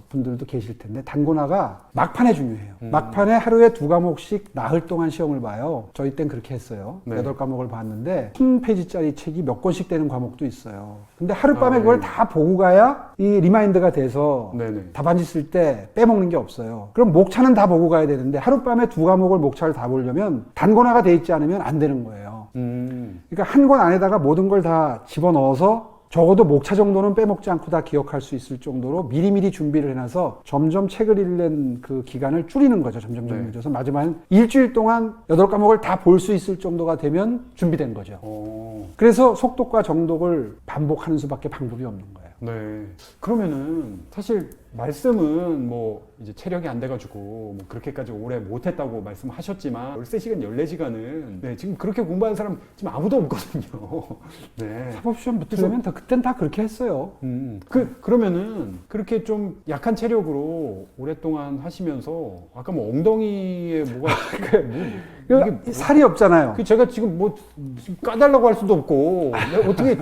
[SPEAKER 2] 분들도 계실 텐데 단권화가 막판에 중요해요. 막판에 하루에 2과목씩 나흘 동안 시험을 봐요. 저희 땐 그렇게 했어요.
[SPEAKER 1] 네.
[SPEAKER 2] 8과목을 봤는데 1000페이지짜리 책이 몇 권씩 되는 과목도 있어요. 근데 하룻밤에
[SPEAKER 1] 아,
[SPEAKER 2] 그걸
[SPEAKER 1] 네.
[SPEAKER 2] 다 보고 가야 이 리마인드가 돼서
[SPEAKER 1] 네네.
[SPEAKER 2] 답안지 쓸 때 빼먹는 게 없어요. 그럼 목차는 다 보고 가야 되는데 하룻밤에 2과목을 목차를 다 보려면 단권화가 돼 있지 않으면 안 되는 거예요. 그러니까 한 권 안에다가 모든 걸 다 집어넣어서 적어도 목차 정도는 빼먹지 않고 다 기억할 수 있을 정도로 미리미리 준비를 해놔서 점점 책을 읽는 그 기간을 줄이는 거죠. 점점
[SPEAKER 1] 네.
[SPEAKER 2] 줄여서 마지막에 일주일 동안 8과목을 다 볼 수 있을 정도가 되면 준비된 거죠. 그래서 속독과 정독을 반복하는 수밖에 방법이 없는 거예요.
[SPEAKER 1] 네. 그러면은 사실 말씀은 뭐 이제 체력이 안 돼가지고 뭐 그렇게까지 오래 못했다고 말씀하셨지만 13시간, 14시간은 네, 지금 그렇게 공부하는 사람 지금 아무도 없거든요. 네.
[SPEAKER 2] 사법시험 붙으려면 그땐 다 그렇게 했어요.
[SPEAKER 1] 그러면은 그렇게 좀 약한 체력으로 오랫동안 하시면서 아까 뭐 엉덩이에 뭐가 이게
[SPEAKER 2] 살이 없잖아요.
[SPEAKER 1] 제가 지금 뭐 지금 까달라고 할 수도 없고 내가 어떻게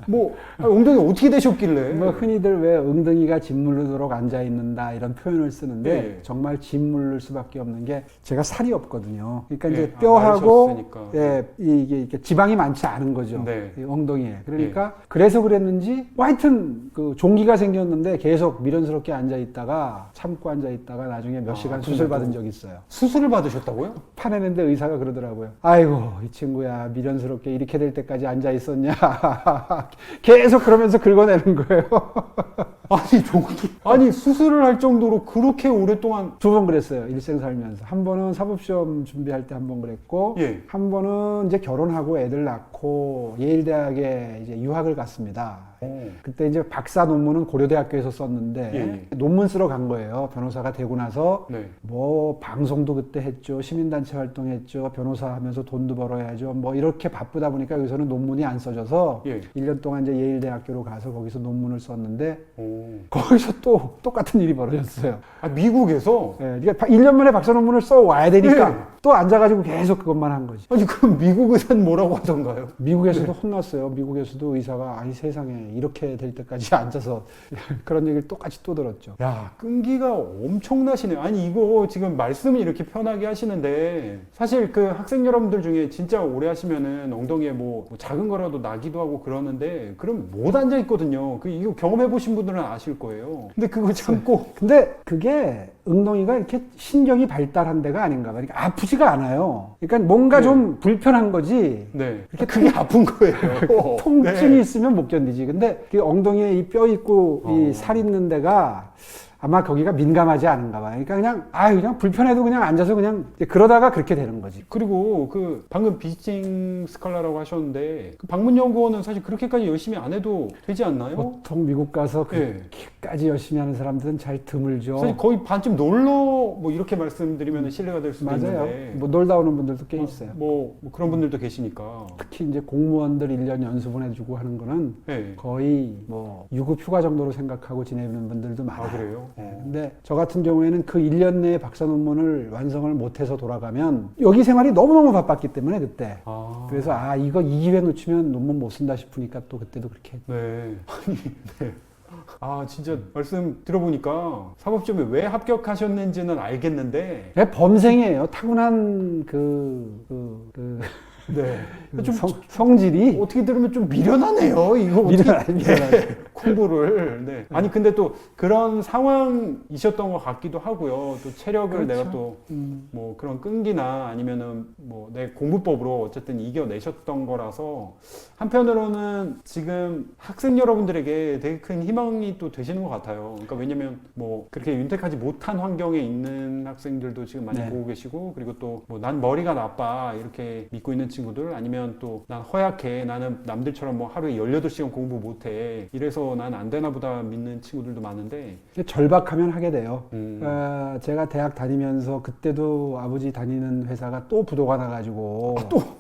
[SPEAKER 1] 뭐 엉덩이 어떻게 되셨길래
[SPEAKER 2] 뭐 흔히들 왜 엉덩이가 짓무르도록 앉아 있는다 이런 표현을 쓰는데
[SPEAKER 1] 네.
[SPEAKER 2] 정말 짓무를 수밖에 없는 게 제가 살이 없거든요. 그러니까 이제
[SPEAKER 1] 네.
[SPEAKER 2] 뼈하고
[SPEAKER 1] 마르셨으니까.
[SPEAKER 2] 이게 이렇게 지방이 많지 않은 거죠.
[SPEAKER 1] 네.
[SPEAKER 2] 이 엉덩이에. 그러니까 그래서 그랬는지 뭐 하여튼 그 종기가 생겼는데 계속 미련스럽게 앉아 있다가 참고 앉아 있다가 나중에 몇 시간 수술 받은 적이 있어요.
[SPEAKER 1] 수술을 받으셨다고요?
[SPEAKER 2] 파내는데 의사가 그러더라고요. 아이고 이 친구야 미련스럽게 이렇게 될 때까지 앉아 있었냐. 계속 그러면서 긁어내는 거예요.
[SPEAKER 1] 아니 종기 아니 수술을 할 정도로 그렇게 오랫동안
[SPEAKER 2] 2번 그랬어요. 일생 살면서. 한 번은 사법시험 준비할 때 한 번 그랬고
[SPEAKER 1] 예.
[SPEAKER 2] 한 번은 이제 결혼하고 애들 낳고 예일대학에 이제 유학을 갔습니다. 그때 이제 박사 논문은 고려대학교에서 썼는데
[SPEAKER 1] 예.
[SPEAKER 2] 논문 쓰러 간 거예요. 변호사가 되고 나서
[SPEAKER 1] 네.
[SPEAKER 2] 뭐 방송도 그때 했죠. 시민단체 활동했죠. 변호사 하면서 돈도 벌어야죠. 뭐 이렇게 바쁘다 보니까 여기서는 논문이 안 써져서
[SPEAKER 1] 예.
[SPEAKER 2] 1년 동안 이제 예일대학교로 가서 거기서 논문을 썼는데
[SPEAKER 1] 오.
[SPEAKER 2] 거기서 또 똑같은 일이 벌어졌어요.
[SPEAKER 1] 아 미국에서
[SPEAKER 2] 예, 그러니까 1년 만에 박사 논문을 써 와야 되니까
[SPEAKER 1] 네.
[SPEAKER 2] 또 앉아가지고 계속 그것만 한 거지.
[SPEAKER 1] 아니 그럼 미국 의사는 뭐라고 하던가요?
[SPEAKER 2] 미국에서도 혼났어요. 미국에서도 의사가 아니 세상에 이렇게 될 때까지 앉아서 그런 얘기를 똑같이 또 들었죠.
[SPEAKER 1] 야 끈기가 엄청나시네요. 아니 이거 지금 말씀을 이렇게 편하게 하시는데 사실 그 학생 여러분들 중에 진짜 오래 하시면은 엉덩이에 뭐 작은 거라도 나기도 하고 그러는데 그럼 못 앉아 있거든요. 이거 경험해 보신 분들은 아실 거예요. 근데 그거 참고
[SPEAKER 2] 근데 그게 엉덩이가 이렇게 신경이 발달한 데가 아닌가 봐. 그러니까 아프지가 않아요. 그러니까 뭔가
[SPEAKER 1] 네.
[SPEAKER 2] 좀 불편한 거지.
[SPEAKER 1] 네 그게 아픈 거예요.
[SPEAKER 2] 통증이
[SPEAKER 1] 네.
[SPEAKER 2] 있으면 못 견디지. 근데 그 엉덩이에 이 뼈 있고 이 살 있는 데가 아마 거기가 민감하지 않은가 봐요. 그러니까 그냥 불편해도 그냥 앉아서 그냥 그러다가 그렇게 되는 거지.
[SPEAKER 1] 그리고 그 방금 비지팅 스칼라라고 하셨는데 그 방문연구원은 사실 그렇게까지 열심히 안 해도 되지 않나요?
[SPEAKER 2] 보통 미국 가서
[SPEAKER 1] 네.
[SPEAKER 2] 그렇게까지 열심히 하는 사람들은 잘 드물죠.
[SPEAKER 1] 사실 거의 반쯤 놀러 뭐 이렇게 말씀드리면 신뢰가 될 수도
[SPEAKER 2] 맞아요.
[SPEAKER 1] 있는데
[SPEAKER 2] 뭐 놀다 오는 분들도 꽤 있어요.
[SPEAKER 1] 뭐 그런 분들도 계시니까.
[SPEAKER 2] 특히 이제 공무원들 1년 연수 보내주고 하는 거는
[SPEAKER 1] 네.
[SPEAKER 2] 거의 뭐 유급 휴가 정도로 생각하고 지내는 분들도 많아요.
[SPEAKER 1] 아 그래요?
[SPEAKER 2] 네. 근데 저 같은 경우에는 그 1년 내에 박사 논문을 완성을 못해서 돌아가면 여기 생활이 너무너무 바빴기 때문에 그때. 그래서 이거 이 기회 놓치면 논문 못 쓴다 싶으니까 또 그때도 그렇게 했죠.
[SPEAKER 1] 네. 아니, 네. 진짜 말씀 들어보니까 사법시험에 왜 합격하셨는지는 알겠는데.
[SPEAKER 2] 범생이에요. 타고난
[SPEAKER 1] 네.
[SPEAKER 2] 좀 성질이
[SPEAKER 1] 어떻게 들으면 좀 미련하네요. 이거
[SPEAKER 2] 미련하죠.
[SPEAKER 1] 공부를. 네. 아니 근데 또 그런 상황이셨던 것 같기도 하고요. 또 체력을
[SPEAKER 2] 그렇죠.
[SPEAKER 1] 내가 또 뭐 그런 끈기나 아니면은 뭐 내 공부법으로 어쨌든 이겨내셨던 거라서 한편으로는 지금 학생 여러분들에게 되게 큰 희망이 또 되시는 것 같아요. 그러니까 왜냐면 뭐 그렇게 윤택하지 못한 환경에 있는 학생들도 지금 많이
[SPEAKER 2] 네.
[SPEAKER 1] 보고 계시고 그리고 또 뭐 난 머리가 나빠 이렇게 믿고 있는 친구들 아니면 또 난 허약해 나는 남들처럼 뭐 하루에 18시간 공부 못해 이래서 난 안 되나 보다 믿는 친구들도 많은데
[SPEAKER 2] 절박하면 하게 돼요. 제가 대학 다니면서 그때도 아버지 다니는 회사가 또 부도가 나가지고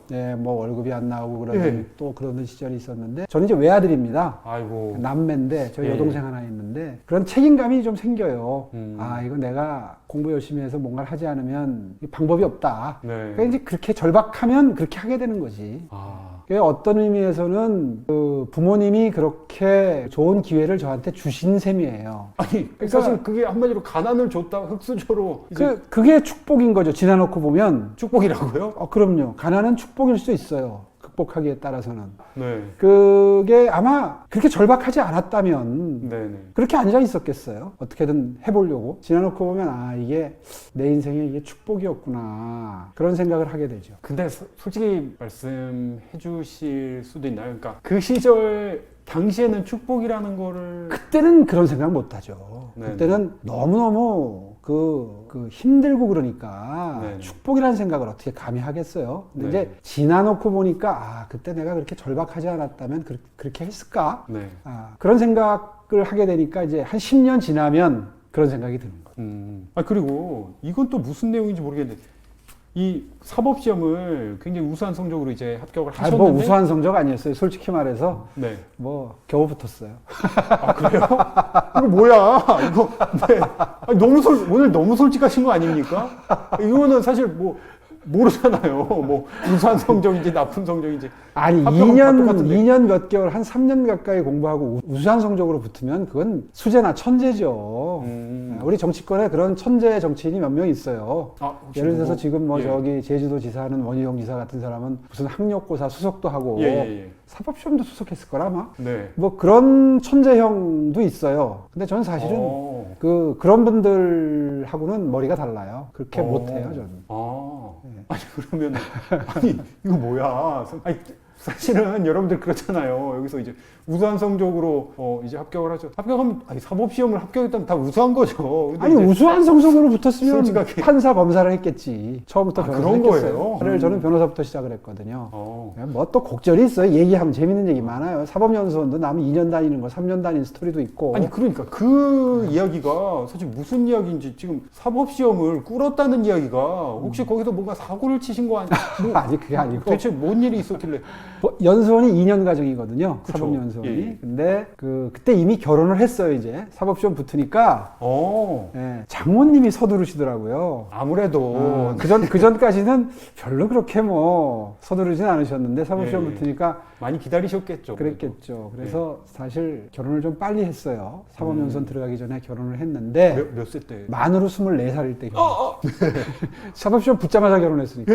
[SPEAKER 2] 네, 뭐 월급이 안 나오고 그러던 또 그러는 시절이 있었는데 저는 이제 외아들입니다.
[SPEAKER 1] 아이고.
[SPEAKER 2] 남매인데 저 여동생 하나 있는데 그런 책임감이 좀 생겨요. 이거 내가 공부 열심히 해서 뭔가를 하지 않으면 방법이 없다.
[SPEAKER 1] 네.
[SPEAKER 2] 그러니까 이제 그렇게 절박하면 그렇게 하게 되는 거지. 그러니까 어떤 의미에서는 그 부모님이 그렇게 좋은 기회를 저한테 주신 셈이에요.
[SPEAKER 1] 아니 사실 그게 한마디로 가난을 줬다 흙수저로 이제
[SPEAKER 2] 그게 축복인 거죠. 지나놓고 보면.
[SPEAKER 1] 축복이라고요?
[SPEAKER 2] 그럼요. 가난은 축복일 수 있어요. 극복하기에 따라서는.
[SPEAKER 1] 네.
[SPEAKER 2] 그게 아마 그렇게 절박하지 않았다면
[SPEAKER 1] 네네.
[SPEAKER 2] 그렇게 앉아 있었겠어요. 어떻게든 해보려고. 지나놓고 보면 이게 내 인생에 이게 축복이었구나. 그런 생각을 하게 되죠.
[SPEAKER 1] 근데 솔직히 말씀해 주실 수도 있나요? 그러니까 그 시절 당시에는 축복이라는 거를
[SPEAKER 2] 그때는 그런 생각 못 하죠.
[SPEAKER 1] 네네.
[SPEAKER 2] 그때는 너무너무 힘들고 그러니까
[SPEAKER 1] 네네.
[SPEAKER 2] 축복이라는 생각을 어떻게 감히 하겠어요. 근데
[SPEAKER 1] 네네.
[SPEAKER 2] 이제 지나놓고 보니까 그때 내가 그렇게 절박하지 않았다면 그렇게 했을까?
[SPEAKER 1] 네.
[SPEAKER 2] 그런 생각을 하게 되니까 이제 한 10년 지나면 그런 생각이 드는 거예요.
[SPEAKER 1] 그리고 이건 또 무슨 내용인지 모르겠는데 이 사법시험을 굉장히 우수한 성적으로 이제 합격을 하셨는데
[SPEAKER 2] 뭐 우수한 성적 아니었어요. 솔직히 말해서
[SPEAKER 1] 네.
[SPEAKER 2] 뭐 겨우 붙었어요.
[SPEAKER 1] 그래요? 이거 뭐야? 이거 네. 오늘 너무 솔직하신 거 아닙니까? 이거는 사실 뭐 모르잖아요. 뭐 우수한 성적인지 나쁜 성적인지.
[SPEAKER 2] 아니
[SPEAKER 1] 합격은 다 똑같은데.
[SPEAKER 2] 2년 몇 개월 한 3년 가까이 공부하고 우수한 성적으로 붙으면 그건 수재나 천재죠. 우리 정치권에 그런 천재 정치인이 몇 명 있어요. 예를 들어서 지금 뭐 저기 제주도 지사하는 원희룡 지사 같은 사람은 무슨 학력고사 수석도 하고 사법시험도 수석했을 거라 아마.
[SPEAKER 1] 네.
[SPEAKER 2] 뭐 그런 천재형도 있어요. 근데 저는 사실은 그런 분들하고는 머리가 달라요. 그렇게 못해요 저는.
[SPEAKER 1] 아니 그러면 이거 뭐야? 아니 사실은 여러분들 그렇잖아요. 여기서 이제 우수한 성적으로 이제 합격을 하죠. 합격하면 사법시험을 합격했다면 다 우수한 거죠. 근데
[SPEAKER 2] 아니 우수한 성적으로 붙었으면
[SPEAKER 1] 솔직하게.
[SPEAKER 2] 판사 검사를 했겠지. 처음부터 변호사
[SPEAKER 1] 그런
[SPEAKER 2] 했겠어요.
[SPEAKER 1] 거예요?
[SPEAKER 2] 저는 변호사부터 시작을 했거든요. 뭐 또 곡절이 있어요. 얘기하면 재밌는 얘기 많아요. 사법연수원도 남 2년 다니는 거 3년 다니는 스토리도 있고.
[SPEAKER 1] 아니 그러니까 그 이야기가 사실 무슨 이야기인지 지금 사법시험을 꿇었다는 이야기가 혹시 거기서 뭔가 사고를 치신 거
[SPEAKER 2] 아니 그게 아니고
[SPEAKER 1] 대체 뭔 일이 있었길래
[SPEAKER 2] 연수원이 2년 과정이거든요.
[SPEAKER 1] 그쵸.
[SPEAKER 2] 사법연수원이.
[SPEAKER 1] 예.
[SPEAKER 2] 근데 그때 이미 결혼을 했어요. 이제 사법시험 붙으니까 장모님이 서두르시더라고요.
[SPEAKER 1] 아무래도
[SPEAKER 2] 그전까지는 별로 그렇게 뭐 서두르진 않으셨는데 사법시험 붙으니까
[SPEAKER 1] 많이 기다리셨겠죠.
[SPEAKER 2] 그랬겠죠. 그래서 사실 결혼을 좀 빨리 했어요. 사법연수원 들어가기 전에 결혼을 했는데
[SPEAKER 1] 몇 세 때?
[SPEAKER 2] 만으로 24살일 때 사법시험 붙자마자 결혼했으니까.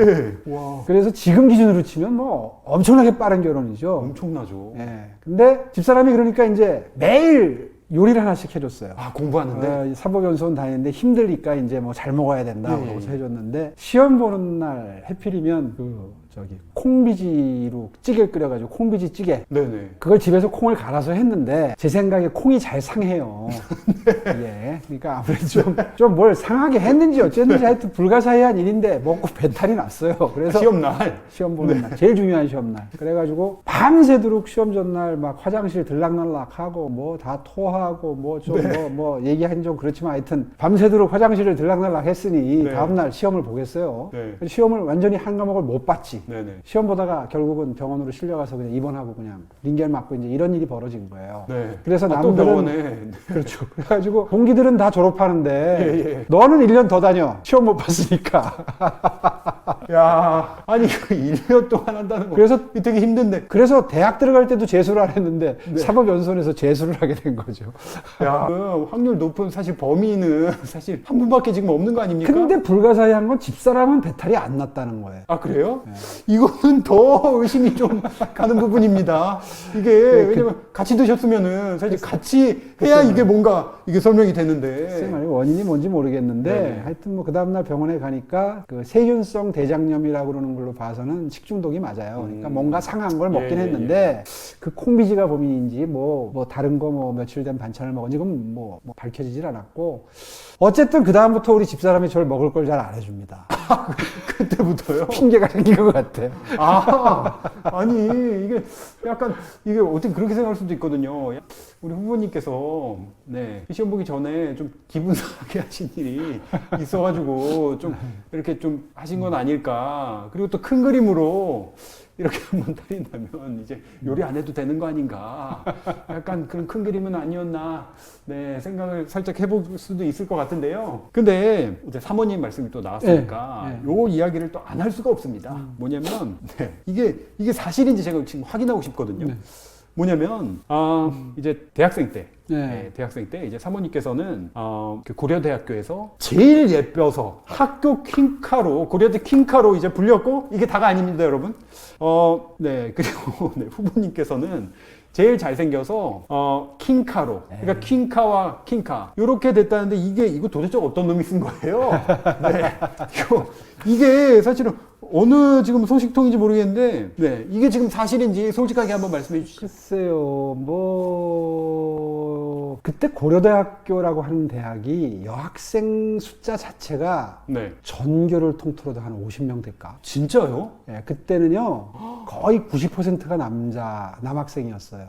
[SPEAKER 1] 와.
[SPEAKER 2] 그래서 지금 기준으로 치면 뭐 엄청나게 빠른 결혼이죠.
[SPEAKER 1] 엄청나죠.
[SPEAKER 2] 근데 집사람이 그러니까 이제 매일 요리를 하나씩 해줬어요.
[SPEAKER 1] 공부하는데?
[SPEAKER 2] 사법연수원 다니는데 힘들니까 이제 뭐 잘 먹어야 된다. 그러고서 해줬는데 시험 보는 날 해필이면 저기 콩비지로 찌개를 끓여가지고 콩비지 찌개.
[SPEAKER 1] 네네.
[SPEAKER 2] 그걸 집에서 콩을 갈아서 했는데 제 생각에 콩이 잘 상해요. 예. 그러니까 아무래도 좀 뭘 상하게 했는지 어쨌는지 하여튼 불가사의한 일인데 먹고 배탈이 났어요. 그래서
[SPEAKER 1] 시험날.
[SPEAKER 2] 시험 보는 날 제일 중요한 시험 날. 그래가지고 밤새도록 시험 전날 막 화장실 들락날락하고 뭐 다 토하고 뭐 좀 뭐 얘기하긴 좀 그렇지만 하여튼 밤새도록 화장실을 들락날락 했으니
[SPEAKER 1] 네.
[SPEAKER 2] 다음날 시험을 보겠어요.
[SPEAKER 1] 네.
[SPEAKER 2] 시험을 완전히 한 과목을 못 봤지.
[SPEAKER 1] 네네.
[SPEAKER 2] 시험 보다가 결국은 병원으로 실려가서 그냥 입원하고 그냥 링겔 맞고 이제 이런 일이 벌어진 거예요.
[SPEAKER 1] 네.
[SPEAKER 2] 그래서
[SPEAKER 1] 또
[SPEAKER 2] 남들은
[SPEAKER 1] 병원에.
[SPEAKER 2] 그렇죠. 그래가지고 동기들은 다 졸업하는데
[SPEAKER 1] 예, 예.
[SPEAKER 2] 너는 1년 더 다녀. 시험 못 봤으니까.
[SPEAKER 1] 야, 아니 1년 동안 한다는 거.
[SPEAKER 2] 그래서
[SPEAKER 1] 되게 힘든데.
[SPEAKER 2] 그래서 대학 들어갈 때도 재수를 안 했는데
[SPEAKER 1] 네.
[SPEAKER 2] 사법연수원에서 재수를 하게 된 거죠.
[SPEAKER 1] 야, 그 확률 높은 사실 범인은 사실 한 분밖에 지금 없는 거 아닙니까?
[SPEAKER 2] 근데 불가사의한 건 집사람은 배탈이 안 났다는 거예요.
[SPEAKER 1] 아 그래요?
[SPEAKER 2] 네.
[SPEAKER 1] 이거는 더 의심이 좀 가는 부분입니다. 이게 왜냐면 같이 드셨으면은 사실 같이 해야 이게 뭔가 이게 설명이 되는데.
[SPEAKER 2] 글쎄 말이에요. 원인이 뭔지 모르겠는데
[SPEAKER 1] 네네.
[SPEAKER 2] 하여튼 뭐 그 다음날 병원에 가니까 그 세균성 대장염이라고 그러는 걸로 봐서는 식중독이 맞아요. 그러니까 뭔가 상한 걸 먹긴
[SPEAKER 1] 예, 예,
[SPEAKER 2] 했는데 그 콩비지가 범인인지 뭐 다른 거 뭐 며칠 된 반찬을 먹은지 그건 뭐 밝혀지질 않았고 어쨌든 그 다음부터 우리 집사람이 저를 먹을 걸 잘 안 해줍니다.
[SPEAKER 1] 그때부터요?
[SPEAKER 2] 핑계가 생긴 것 같아요.
[SPEAKER 1] 아니 이게 약간 이게 어떻게 그렇게 생각할 수도 있거든요. 우리 후보님께서 네 시험 보기 전에 좀 기분 상하게 하신 일이 있어가지고 좀 이렇게 좀 하신 건 아닐까. 그리고 또 큰 그림으로 이렇게 한번 탈이 나면 이제 요리 안 해도 되는 거 아닌가. 약간 그런 큰 그림은 아니었나. 네, 생각을 살짝 해볼 수도 있을 것 같은데요. 근데 이제 사모님 말씀이 또 나왔으니까
[SPEAKER 2] 네,
[SPEAKER 1] 요 이야기를 또 안 할 수가 없습니다. 뭐냐면 네, 이게 사실인지 제가 지금 확인하고 싶거든요.
[SPEAKER 2] 네.
[SPEAKER 1] 뭐냐면 이제 대학생 때
[SPEAKER 2] 네.
[SPEAKER 1] 대학생 때 이제 사모님께서는 그 고려대학교에서 제일 예뻐서 학교 퀸카로 고려대 퀸카로 이제 불렸고 이게 다가 아닙니다, 여러분. 네 그리고 네, 후보님께서는 제일 잘생겨서 킹카로 그러니까 퀸카와 킹카 이렇게 됐다는데 이거 도대체 어떤 놈이 쓴 거예요? 네. 이게 사실은 어느 지금 소식통인지 모르겠는데 네 이게 지금 사실인지 솔직하게 한번 말씀해 주시죠.
[SPEAKER 2] 글쎄요, 그때 고려대학교라고 하는 대학이 여학생 숫자 자체가
[SPEAKER 1] 네
[SPEAKER 2] 전교를 통틀어도 한 50명대일까?
[SPEAKER 1] 진짜요?
[SPEAKER 2] 예, 그때는요, 거의 90%가 남학생이었어요.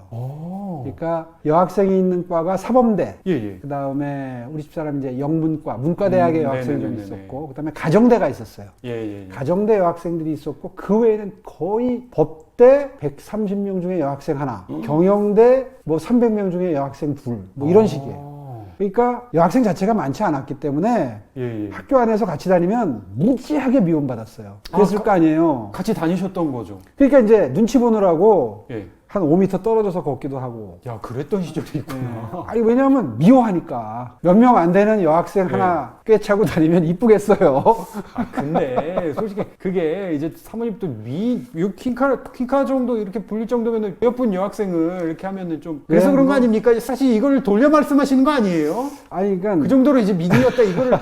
[SPEAKER 2] 그러니까 여학생이 있는 과가 사범대,
[SPEAKER 1] 예예.
[SPEAKER 2] 그 다음에 우리 집사람 이제 영문과, 문과대학의 여학생이 좀
[SPEAKER 1] 네네네네.
[SPEAKER 2] 있었고, 그 다음에 가정대가 있었어요.
[SPEAKER 1] 예예.
[SPEAKER 2] 가정대 여학생들이 있었고, 그 외에는 거의 법대 130명 중에 여학생 하나, 경영대 뭐 300명 중에 여학생 둘, 뭐 이런 식이에요. 그러니까 여학생 자체가 많지 않았기 때문에
[SPEAKER 1] 예예.
[SPEAKER 2] 학교 안에서 같이 다니면 무지하게 미움받았어요. 그랬을 거 아니에요.
[SPEAKER 1] 같이 다니셨던 거죠.
[SPEAKER 2] 그러니까 이제 눈치 보느라고
[SPEAKER 1] 예.
[SPEAKER 2] 한 5m 떨어져서 걷기도 하고.
[SPEAKER 1] 야, 그랬던 시절이 있구나.
[SPEAKER 2] 아니, 왜냐하면 미워하니까. 몇 명 안 되는 여학생 하나 꿰차고 다니면 이쁘겠어요.
[SPEAKER 1] 아, 근데 솔직히 그게 이제 사모님도 퀸카 정도 이렇게 불릴 정도면은 예쁜 여학생을 이렇게 하면은 좀 그래서
[SPEAKER 2] 네,
[SPEAKER 1] 그런 거
[SPEAKER 2] 뭐-
[SPEAKER 1] 아닙니까? 사실 이걸 돌려 말씀하시는 거 아니에요?
[SPEAKER 2] 아니, 그러니까.
[SPEAKER 1] 그 정도로 이제 미인이었다 이거를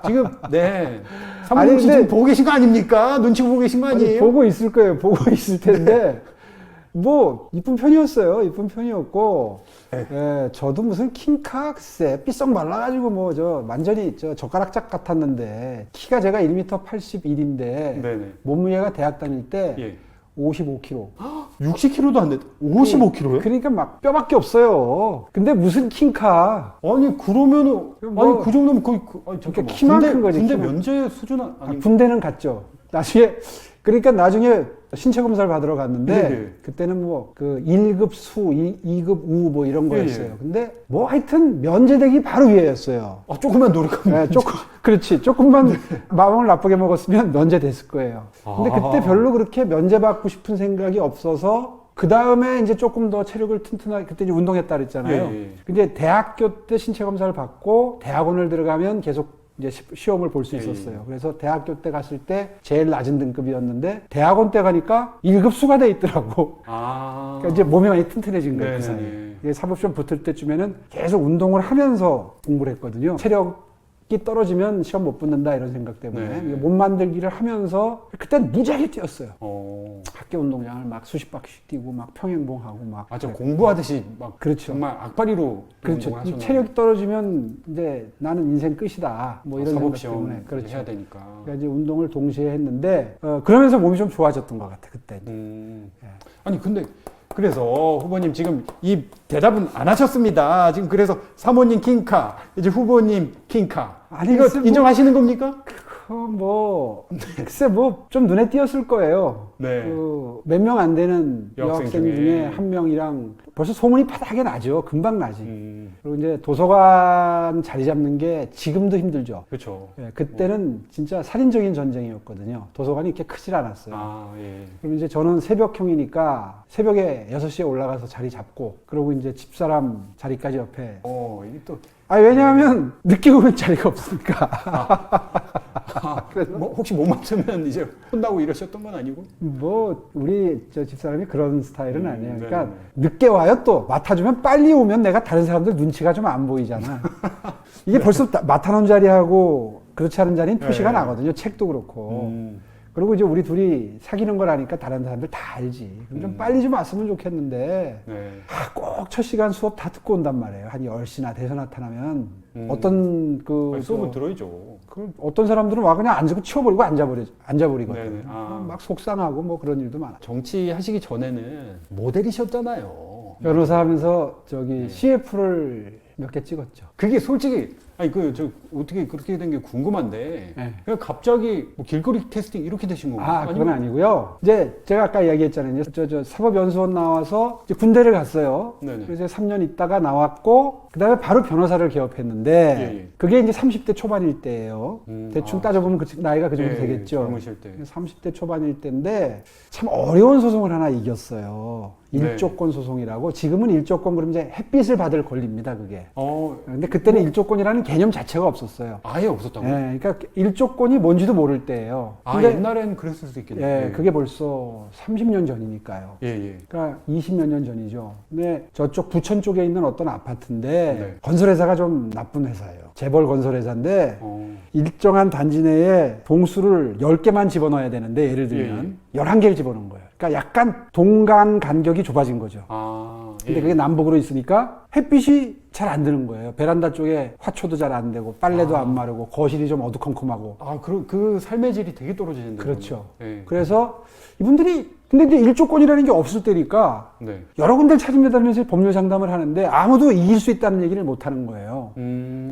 [SPEAKER 1] 지금 네 사모님
[SPEAKER 2] 아니,
[SPEAKER 1] 혹시
[SPEAKER 2] 근데-
[SPEAKER 1] 지금 보고 계신 거 아닙니까? 눈치 보고 계신 거
[SPEAKER 2] 아니,
[SPEAKER 1] 아니에요?
[SPEAKER 2] 보고 있을 거예요. 보고 있을 텐데. 뭐, 이쁜 편이었어요. 이쁜 편이었고.
[SPEAKER 1] 네.
[SPEAKER 2] 예, 저도 무슨 킹카세 삐썩 말라가지고 완전히 젓가락짝 같았는데, 키가 제가 1m 81인데,
[SPEAKER 1] 네네.
[SPEAKER 2] 몸무게가 대학 다닐 때
[SPEAKER 1] 예.
[SPEAKER 2] 55kg.
[SPEAKER 1] 60kg도 안 됐다. 55kg요?
[SPEAKER 2] 그러니까 막 뼈밖에 없어요. 근데 무슨 킹카.
[SPEAKER 1] 아니 그러면은
[SPEAKER 2] 뭐-
[SPEAKER 1] 아니 그 정도면 거의 아니, 잠깐만.
[SPEAKER 2] 키만
[SPEAKER 1] 군대,
[SPEAKER 2] 큰 거지,
[SPEAKER 1] 군대
[SPEAKER 2] 키만.
[SPEAKER 1] 면제 수준 아니
[SPEAKER 2] 군대는 갔죠. 나중에 신체 검사를 받으러 갔는데
[SPEAKER 1] 네네.
[SPEAKER 2] 그때는 뭐 그 1급 수, 2급 우 뭐 이런 거였어요.
[SPEAKER 1] 예, 예.
[SPEAKER 2] 근데 뭐 하여튼 면제되기 바로 위에였어요.
[SPEAKER 1] 조금만 노력하면
[SPEAKER 2] 네, 그렇지. 조금만 마음을 나쁘게 먹었으면 면제됐을 거예요. 근데
[SPEAKER 1] 아.
[SPEAKER 2] 그때 별로 그렇게 면제받고 싶은 생각이 없어서 그 다음에 이제 조금 더 체력을 튼튼하게 그때 이제 운동했다 그랬잖아요.
[SPEAKER 1] 예, 예.
[SPEAKER 2] 근데 대학교 때 신체 검사를 받고 대학원을 들어가면 계속 이제 시험을 볼 수
[SPEAKER 1] 예,
[SPEAKER 2] 있었어요. 그래서 대학교 때 갔을 때 제일 낮은 등급이었는데 대학원 때 가니까 1급수가 돼 있더라고.
[SPEAKER 1] 아.
[SPEAKER 2] 그러니까 이제 몸이 많이 튼튼해진 거예요. 그
[SPEAKER 1] 네네네.
[SPEAKER 2] 사이에. 이게 사법시험 붙을 때쯤에는 계속 운동을 하면서 공부를 했거든요. 체력을 떨어지면 시험 못 붙는다 이런 생각 때문에
[SPEAKER 1] 네.
[SPEAKER 2] 몸 만들기를 하면서 그때는 무지하게 뛰었어요. 학교 운동장을 막 수십 바퀴씩 뛰고 막 평행봉하고 막.
[SPEAKER 1] 아, 저 공부하듯이 막
[SPEAKER 2] 그렇죠.
[SPEAKER 1] 정말 악바리로
[SPEAKER 2] 그렇죠.
[SPEAKER 1] 운동을 하셨나요?
[SPEAKER 2] 체력이 떨어지면 이제 나는 인생 끝이다. 뭐 이런 생각
[SPEAKER 1] 사법시험
[SPEAKER 2] 때문에. 그렇죠.
[SPEAKER 1] 해야 되니까.
[SPEAKER 2] 그러니까 이제 운동을 동시에 했는데 그러면서 몸이 좀 좋아졌던 것 같아 그때. 예.
[SPEAKER 1] 아니 근데 그래서 후보님 지금 이 대답은 안 하셨습니다. 지금 그래서 사모님 킹카, 이제 후보님 킹카.
[SPEAKER 2] 아니,
[SPEAKER 1] 이거
[SPEAKER 2] 글쎄 뭐-
[SPEAKER 1] 인정하시는 겁니까?
[SPEAKER 2] 뭐 글쎄 뭐 좀 눈에 띄었을 거예요.
[SPEAKER 1] 네.
[SPEAKER 2] 몇 명 안 되는
[SPEAKER 1] 여학생
[SPEAKER 2] 여학생
[SPEAKER 1] 중에.
[SPEAKER 2] 중에 한 명이랑 벌써 소문이 파다하게 나죠. 금방 나지.
[SPEAKER 1] 음,
[SPEAKER 2] 그리고 이제 도서관 자리 잡는 게 지금도 힘들죠.
[SPEAKER 1] 그렇죠.
[SPEAKER 2] 예, 그때는 진짜 살인적인 전쟁이었거든요. 도서관이 이렇게 크질 않았어요.
[SPEAKER 1] 아, 예.
[SPEAKER 2] 그럼 이제 저는 새벽형이니까 새벽에 6시에 올라가서 자리 잡고 그러고 이제 집사람 자리까지 옆에.
[SPEAKER 1] 이게 또
[SPEAKER 2] 왜냐하면 늦게 오면 자리가 없으니까.
[SPEAKER 1] 뭐 혹시 못 맞추면 이제 혼나고 이러셨던 건 아니고?
[SPEAKER 2] 뭐 우리 저 집사람이 그런 스타일은 아니에요. 그러니까
[SPEAKER 1] 네.
[SPEAKER 2] 늦게 와요. 또 맡아주면 빨리 오면 내가 다른 사람들 눈치가 좀 안 보이잖아. 이게 벌써 맡아놓은 자리하고 그렇지 않은 자리는 표시가
[SPEAKER 1] 네.
[SPEAKER 2] 나거든요. 책도 그렇고.
[SPEAKER 1] 음,
[SPEAKER 2] 그리고 이제 우리 둘이 사귀는 걸 아니까 다른 사람들 다 알지. 그럼 좀 빨리 좀 왔으면 좋겠는데
[SPEAKER 1] 네.
[SPEAKER 2] 꼭 첫 시간 수업 다 듣고 온단 말이에요. 한 10시나 돼서 나타나면 어떤
[SPEAKER 1] 수업은 들어야죠.
[SPEAKER 2] 어떤 사람들은 와 그냥 앉고 치워버리고 앉아버리거든.
[SPEAKER 1] 네네. 아.
[SPEAKER 2] 막 속상하고 뭐 그런 일도 많아.
[SPEAKER 1] 정치 하시기 전에는 모델이셨잖아요.
[SPEAKER 2] 변호사 하면서 저기
[SPEAKER 1] 네.
[SPEAKER 2] CF를 몇 개 찍었죠.
[SPEAKER 1] 그게 솔직히 아니 저 어떻게 그렇게 된 게 궁금한데
[SPEAKER 2] 네.
[SPEAKER 1] 그냥 갑자기 뭐 길거리 캐스팅 이렇게 되신 건가요?
[SPEAKER 2] 그건 아니고요. 이제 제가 아까 이야기했잖아요. 저 사법연수원 나와서 이제 군대를 갔어요.
[SPEAKER 1] 네네.
[SPEAKER 2] 그래서 3년 있다가 나왔고 그다음에 바로 변호사를 개업했는데
[SPEAKER 1] 예.
[SPEAKER 2] 그게 이제 30대 초반일 때예요. 대충
[SPEAKER 1] 아,
[SPEAKER 2] 따져보면 나이가 그 정도
[SPEAKER 1] 예,
[SPEAKER 2] 되겠죠.
[SPEAKER 1] 젊으실 때.
[SPEAKER 2] 30대 초반일 때인데 참 어려운 소송을 하나 이겼어요.
[SPEAKER 1] 네.
[SPEAKER 2] 일조권 소송이라고. 지금은 일조권 그러면 이제 햇빛을 받을 권리입니다, 그게.
[SPEAKER 1] 어,
[SPEAKER 2] 근데 그때는 일조권이라는 개념 자체가 없었어요.
[SPEAKER 1] 아예 없었다고요?
[SPEAKER 2] 예, 그러니까 일조권이 뭔지도 모를 때예요.
[SPEAKER 1] 아,
[SPEAKER 2] 근데
[SPEAKER 1] 옛날엔 그랬을 수도 있겠네요.
[SPEAKER 2] 예, 그게 벌써 30년 전이니까요.
[SPEAKER 1] 예.
[SPEAKER 2] 그러니까 20몇 년 전이죠. 근데 저쪽 부천 쪽에 있는 어떤 아파트인데
[SPEAKER 1] 네.
[SPEAKER 2] 건설회사가 좀 나쁜 회사예요. 재벌 건설회사인데
[SPEAKER 1] 어,
[SPEAKER 2] 일정한 단지 내에 동수를 10개만 집어넣어야 되는데 예를 들면 11개를 집어넣은 거예요. 그러니까 약간 동간 간격이 좁아진 거죠.
[SPEAKER 1] 아,
[SPEAKER 2] 근데 그게 남북으로 있으니까 햇빛이 잘 안 드는 거예요. 베란다 쪽에 화초도 잘 안 되고 빨래도 안 마르고 거실이 좀 어두컴컴하고.
[SPEAKER 1] 아, 그 삶의 질이 되게 떨어지는데.
[SPEAKER 2] 그렇죠.
[SPEAKER 1] 예.
[SPEAKER 2] 그래서 이분들이 근데 이제 일조권이라는 게 없을 때니까
[SPEAKER 1] 네.
[SPEAKER 2] 여러 군데를 찾으면서 법률 상담을 하는데 아무도 이길 수 있다는 얘기를 못 하는 거예요.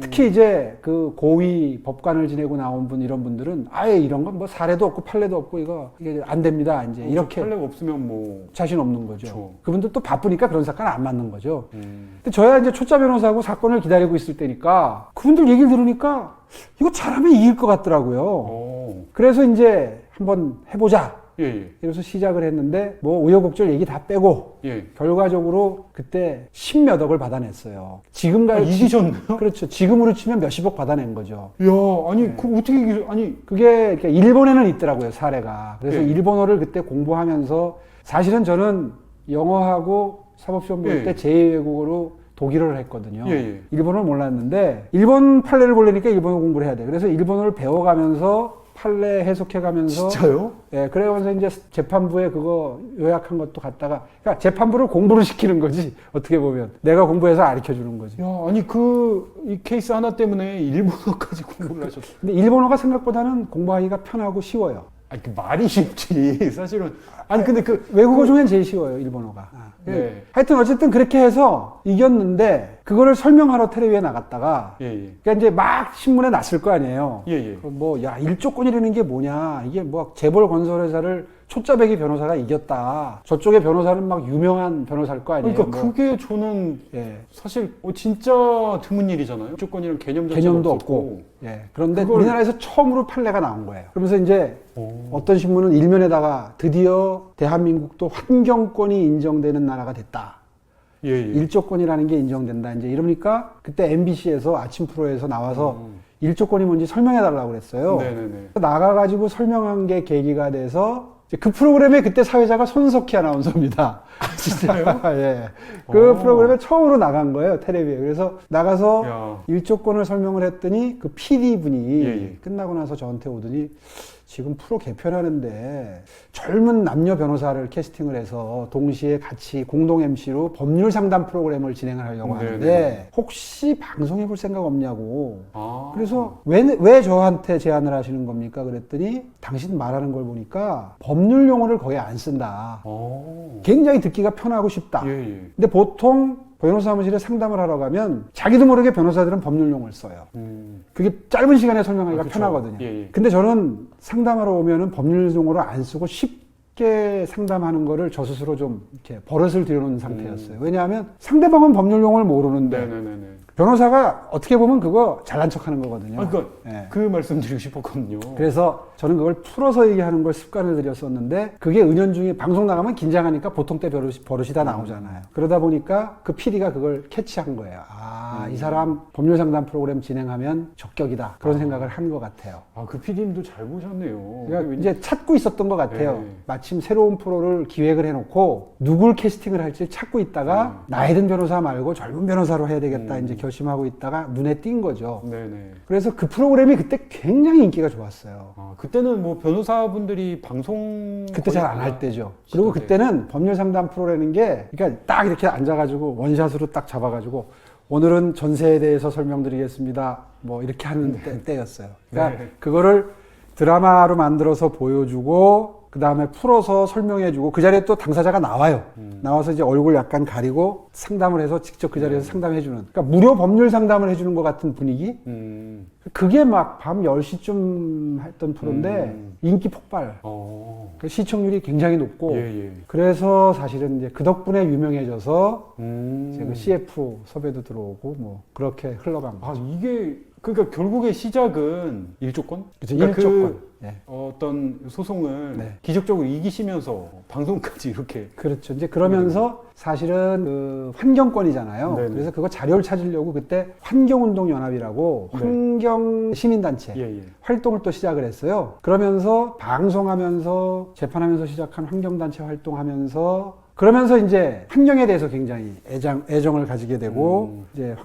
[SPEAKER 2] 특히 이제 그 고위 법관을 지내고 나온 분 이런 분들은 아예 이런 건 뭐 사례도 없고 판례도 없고 이게 안 됩니다. 이제 이렇게
[SPEAKER 1] 판례가 없으면 뭐.
[SPEAKER 2] 자신 없는 거죠.
[SPEAKER 1] 그렇죠.
[SPEAKER 2] 그분들 또 바쁘니까 그런 사건 안 맞는 거죠. 근데 저야 이제 초짜 변호사하고 사건을 기다리고 있을 때니까 그분들 얘기를 들으니까 이거 잘하면 이길 것 같더라고요.
[SPEAKER 1] 오.
[SPEAKER 2] 그래서 이제 한번 해보자.
[SPEAKER 1] 예.
[SPEAKER 2] 이래서 시작을 했는데 뭐 우여곡절 얘기 다 빼고
[SPEAKER 1] 예.
[SPEAKER 2] 결과적으로 그때 10몇 억을 받아냈어요. 지금
[SPEAKER 1] 이기셨나요?
[SPEAKER 2] 그렇죠. 지금으로 치면 몇십억 받아낸 거죠.
[SPEAKER 1] 야, 아니, 그 어떻게 아니,
[SPEAKER 2] 그게 그러니까 일본에는 있더라고요, 사례가. 그래서
[SPEAKER 1] 예.
[SPEAKER 2] 일본어를 그때 공부하면서 사실은 저는 영어하고 사법시험 볼 때
[SPEAKER 1] 예.
[SPEAKER 2] 제2외국어로 독일어를 했거든요.
[SPEAKER 1] 예.
[SPEAKER 2] 일본어를 몰랐는데 일본 판례를 보려니까 일본어 공부를 해야 돼. 그래서 일본어를 배워가면서 판례 해석해가면서
[SPEAKER 1] 진짜요?
[SPEAKER 2] 예, 그래서 이제 재판부에 그거 요약한 것도 갖다가 그러니까 재판부를 공부를 시키는 거지 어떻게 보면 내가 공부해서 가르쳐 주는 거지.
[SPEAKER 1] 야, 아니 이 케이스 하나 때문에 일본어까지 공부를 하셨어요.
[SPEAKER 2] 근데 일본어가 생각보다는 공부하기가 편하고 쉬워요.
[SPEAKER 1] 아니, 그 말이 쉽지. 사실은. 아니, 근데
[SPEAKER 2] 외국어 중엔 제일 쉬워요, 일본어가.
[SPEAKER 1] 네.
[SPEAKER 2] 하여튼 어쨌든 그렇게 해서 이겼는데 그거를 설명하러 텔레비에 나갔다가
[SPEAKER 1] 예.
[SPEAKER 2] 그러니까 이제 막 신문에 났을 거 아니에요.
[SPEAKER 1] 예.
[SPEAKER 2] 야, 일조권이라는 게 뭐냐. 이게 뭐 재벌 건설회사를 초짜배기 변호사가 이겼다. 저쪽의 변호사는 막 유명한 변호사일 거 아니에요.
[SPEAKER 1] 그러니까
[SPEAKER 2] 뭐.
[SPEAKER 1] 그게 저는
[SPEAKER 2] 예.
[SPEAKER 1] 사실 진짜 드문 일이잖아요. 조건이랑 개념 자체가
[SPEAKER 2] 개념도
[SPEAKER 1] 없었고.
[SPEAKER 2] 없고. 예. 그런데
[SPEAKER 1] 그걸-
[SPEAKER 2] 우리나라에서 처음으로 판례가 나온 거예요. 그러면서 이제 어떤 신문은 일면에다가 드디어 대한민국도 환경권이 인정되는 나라가 됐다.
[SPEAKER 1] 예.
[SPEAKER 2] 일조권이라는 게 인정된다. 이제 이러니까 그때 MBC에서 아침 프로에서 나와서 일조권이 뭔지 설명해 달라고 그랬어요.
[SPEAKER 1] 네네네.
[SPEAKER 2] 나가가지고 설명한 게 계기가 돼서 이제 그 프로그램의 그때 사회자가 손석희 아나운서입니다.
[SPEAKER 1] 진짜요?
[SPEAKER 2] 예. 그
[SPEAKER 1] 오.
[SPEAKER 2] 프로그램에 처음으로 나간 거예요, 텔레비에. 그래서 나가서
[SPEAKER 1] 야.
[SPEAKER 2] 일조권을 설명을 했더니 그 PD 분이
[SPEAKER 1] 예.
[SPEAKER 2] 끝나고 나서 저한테 오더니 지금 프로 개편하는데 젊은 남녀 변호사를 캐스팅을 해서 동시에 같이 공동 MC로 법률 상담 프로그램을 진행을 하려고
[SPEAKER 1] 네네.
[SPEAKER 2] 하는데 혹시 방송해 볼 생각 없냐고.
[SPEAKER 1] 아.
[SPEAKER 2] 그래서 왜 저한테 제안을 하시는 겁니까? 그랬더니 당신 말하는 걸 보니까 법률 용어를 거의 안 쓴다.
[SPEAKER 1] 오.
[SPEAKER 2] 굉장히 듣기가 편하고 쉽다.
[SPEAKER 1] 예, 예.
[SPEAKER 2] 근데 보통 변호사 사무실에 상담을 하러 가면 자기도 모르게 변호사들은 법률 용어를 써요. 그게 짧은 시간에 설명하기가
[SPEAKER 1] 그쵸.
[SPEAKER 2] 편하거든요.
[SPEAKER 1] 예, 예.
[SPEAKER 2] 근데 저는 상담하러 오면은 법률 용어를 안 쓰고 쉽게 상담하는 거를 저 스스로 좀 이렇게 버릇을 들여놓은 상태였어요. 왜냐하면 상대방은 법률 용어를 모르는데
[SPEAKER 1] 네네네네.
[SPEAKER 2] 변호사가 어떻게 보면 그거 잘난 척 하는 거거든요.
[SPEAKER 1] 아, 그러니까
[SPEAKER 2] 예.
[SPEAKER 1] 그 말씀 드리고 싶었거든요.
[SPEAKER 2] 그래서 저는 그걸 풀어서 얘기하는 걸 습관을 들였었는데 그게 은연중에 방송 나가면 긴장하니까 보통 때 버릇이 다 나오잖아요. 그러다 보니까 그 PD가 그걸 캐치한 거예요. 아, 이 사람 법률 상담 프로그램 진행하면 적격이다. 그런 생각을 한 것 같아요.
[SPEAKER 1] 아, 그 PD님도 잘 보셨네요.
[SPEAKER 2] 그러니까 이제 찾고 있었던 것 같아요.
[SPEAKER 1] 네.
[SPEAKER 2] 마침 새로운 프로를 기획을 해놓고 누굴 캐스팅을 할지 찾고 있다가 나이 든 변호사 말고 젊은 변호사로 해야 되겠다 이제 결심하고 있다가 눈에 띈 거죠.
[SPEAKER 1] 네네.
[SPEAKER 2] 그래서 그 프로그램이 그때 굉장히 인기가 좋았어요.
[SPEAKER 1] 아, 그때는 뭐 변호사분들이 방송
[SPEAKER 2] 그때 잘 안 할 때죠. 그리고
[SPEAKER 1] 시대.
[SPEAKER 2] 그때는 법률 상담 프로라는 게, 그러니까 딱 이렇게 앉아가지고 원샷으로 딱 잡아가지고 오늘은 전세에 대해서 설명드리겠습니다. 뭐 이렇게 하는 때였어요. 그러니까
[SPEAKER 1] 네.
[SPEAKER 2] 그거를 드라마로 만들어서 보여주고 그 다음에 풀어서 설명해주고 그 자리에 또 당사자가 나와요. 나와서 이제 얼굴 약간 가리고 상담을 해서 직접 그 자리에서 상담해주는. 그러니까 무료 법률 상담을 해주는 것 같은 분위기. 그게 막 밤 10시쯤 했던 프로인데 인기 폭발. 그 시청률이 굉장히 높고
[SPEAKER 1] 예, 예.
[SPEAKER 2] 그래서 사실은 이제 그 덕분에 유명해져서 이제 그
[SPEAKER 1] 음.
[SPEAKER 2] CF 섭외도 들어오고 뭐 그렇게 흘러간
[SPEAKER 1] 아,
[SPEAKER 2] 거죠.
[SPEAKER 1] 이게 그러니까 결국의 시작은 일조권?
[SPEAKER 2] 그쵸,
[SPEAKER 1] 그러니까
[SPEAKER 2] 일조권.
[SPEAKER 1] 그
[SPEAKER 2] 예.
[SPEAKER 1] 어떤 소송을
[SPEAKER 2] 네.
[SPEAKER 1] 기적적으로 이기시면서 방송까지 이렇게
[SPEAKER 2] 그렇죠. 이제 그러면서 사실은 그 환경권이잖아요.
[SPEAKER 1] 네네.
[SPEAKER 2] 그래서 그거 자료를 찾으려고 그때 환경운동연합이라고
[SPEAKER 1] 네.
[SPEAKER 2] 환경 시민단체
[SPEAKER 1] 예, 예.
[SPEAKER 2] 활동을 또 시작을 했어요. 그러면서 방송하면서 재판하면서 시작한 환경단체 활동하면서 그러면서 이제 환경에 대해서 굉장히 애정을 가지게 되고 이제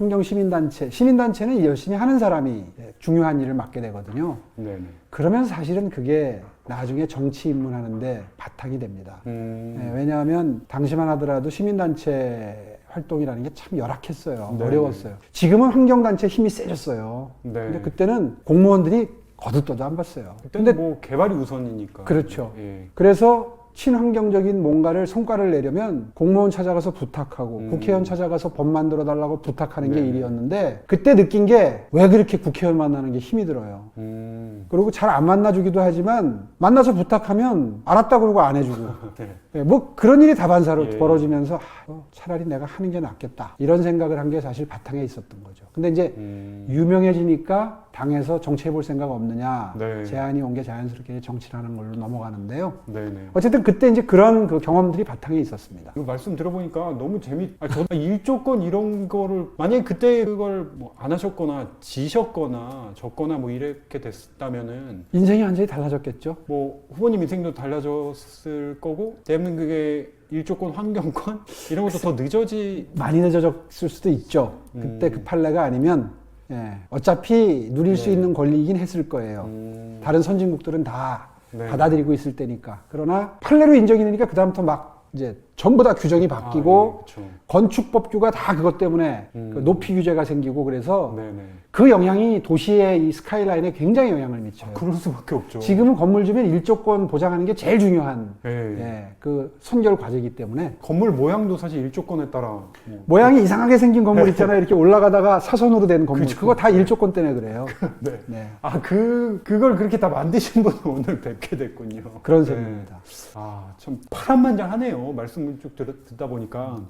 [SPEAKER 2] 시민단체는 열심히 하는 사람이 중요한 일을 맡게 되거든요.
[SPEAKER 1] 네네.
[SPEAKER 2] 그러면 사실은 그게 나중에 정치 입문하는데 바탕이 됩니다. 네, 왜냐하면 당시만 하더라도 시민단체 활동이라는 게 참 열악했어요.
[SPEAKER 1] 네네.
[SPEAKER 2] 어려웠어요. 지금은 환경단체 힘이 세졌어요.
[SPEAKER 1] 네.
[SPEAKER 2] 근데 그때는 공무원들이 거들떠도 안 봤어요.
[SPEAKER 1] 그때는
[SPEAKER 2] 근데
[SPEAKER 1] 뭐 개발이 우선이니까.
[SPEAKER 2] 그렇죠.
[SPEAKER 1] 예.
[SPEAKER 2] 그래서 친환경적인 뭔가를 성과를 내려면 공무원 찾아가서 부탁하고 국회의원 찾아가서 법 만들어 달라고 부탁하는 게
[SPEAKER 1] 네.
[SPEAKER 2] 일이었는데 그때 느낀 게 왜 그렇게 국회의원 만나는 게 힘이 들어요. 그리고 잘 안 만나주기도 하지만 만나서 부탁하면 알았다 그러고 안 해주고
[SPEAKER 1] 네.
[SPEAKER 2] 예, 뭐 그런 일이 다반사로
[SPEAKER 1] 예.
[SPEAKER 2] 벌어지면서 차라리 내가 하는 게 낫겠다 이런 생각을 한 게 사실 바탕에 있었던 거죠. 근데 이제 유명해지니까 당에서 정치해 볼 생각 없느냐
[SPEAKER 1] 네.
[SPEAKER 2] 제안이 온 게 자연스럽게 정치를 하는 걸로 넘어가는데요.
[SPEAKER 1] 네네.
[SPEAKER 2] 어쨌든 그때 이제 그런 그 경험들이 바탕에 있었습니다.
[SPEAKER 1] 이거 말씀 들어보니까 너무 저는 일조권 이런 거를 만약에 그때 그걸 뭐 안 하셨거나 지셨거나 졌거나 뭐 이렇게 됐다면은
[SPEAKER 2] 인생이 완전히 달라졌겠죠.
[SPEAKER 1] 뭐 후보님 인생도 달라졌을 거고 대한민국의 일조권, 환경권 이런 것도 더
[SPEAKER 2] 많이 늦어졌을 수도 있죠. 그때 그 판례가 아니면 어차피 누릴 수
[SPEAKER 1] 네.
[SPEAKER 2] 있는 권리이긴 했을 거예요. 다른 선진국들은 다
[SPEAKER 1] 네.
[SPEAKER 2] 받아들이고 있을 때니까. 그러나 판례로 인정이 되니까 그다음부터 막 이제 전부 다 규정이 바뀌고
[SPEAKER 1] 아, 예, 그렇죠.
[SPEAKER 2] 건축법규가 다 그것 때문에 그 높이 규제가 생기고 그래서
[SPEAKER 1] 네네.
[SPEAKER 2] 그 영향이 도시의 이 스카이라인에 굉장히 영향을 미쳐요.
[SPEAKER 1] 그럴 수밖에 없죠.
[SPEAKER 2] 지금은 건물 주면 일조권 보장하는 게 제일 중요한
[SPEAKER 1] 예.
[SPEAKER 2] 그 선결 과제이기 때문에
[SPEAKER 1] 건물 모양도 사실 일조권에 따라 뭐.
[SPEAKER 2] 모양이 이상하게 생긴 건물 있잖아요. 이렇게 올라가다가 사선으로 된 건물.
[SPEAKER 1] 그죠.
[SPEAKER 2] 그거 다 일조권 때문에 그래요.
[SPEAKER 1] 네.
[SPEAKER 2] 네.
[SPEAKER 1] 아, 그걸 그렇게 다 만드신 분은 오늘 뵙게 됐군요.
[SPEAKER 2] 그런
[SPEAKER 1] 네.
[SPEAKER 2] 셈입니다.
[SPEAKER 1] 아, 참 파란만장하네요. 말씀을 쭉 듣다 보니까.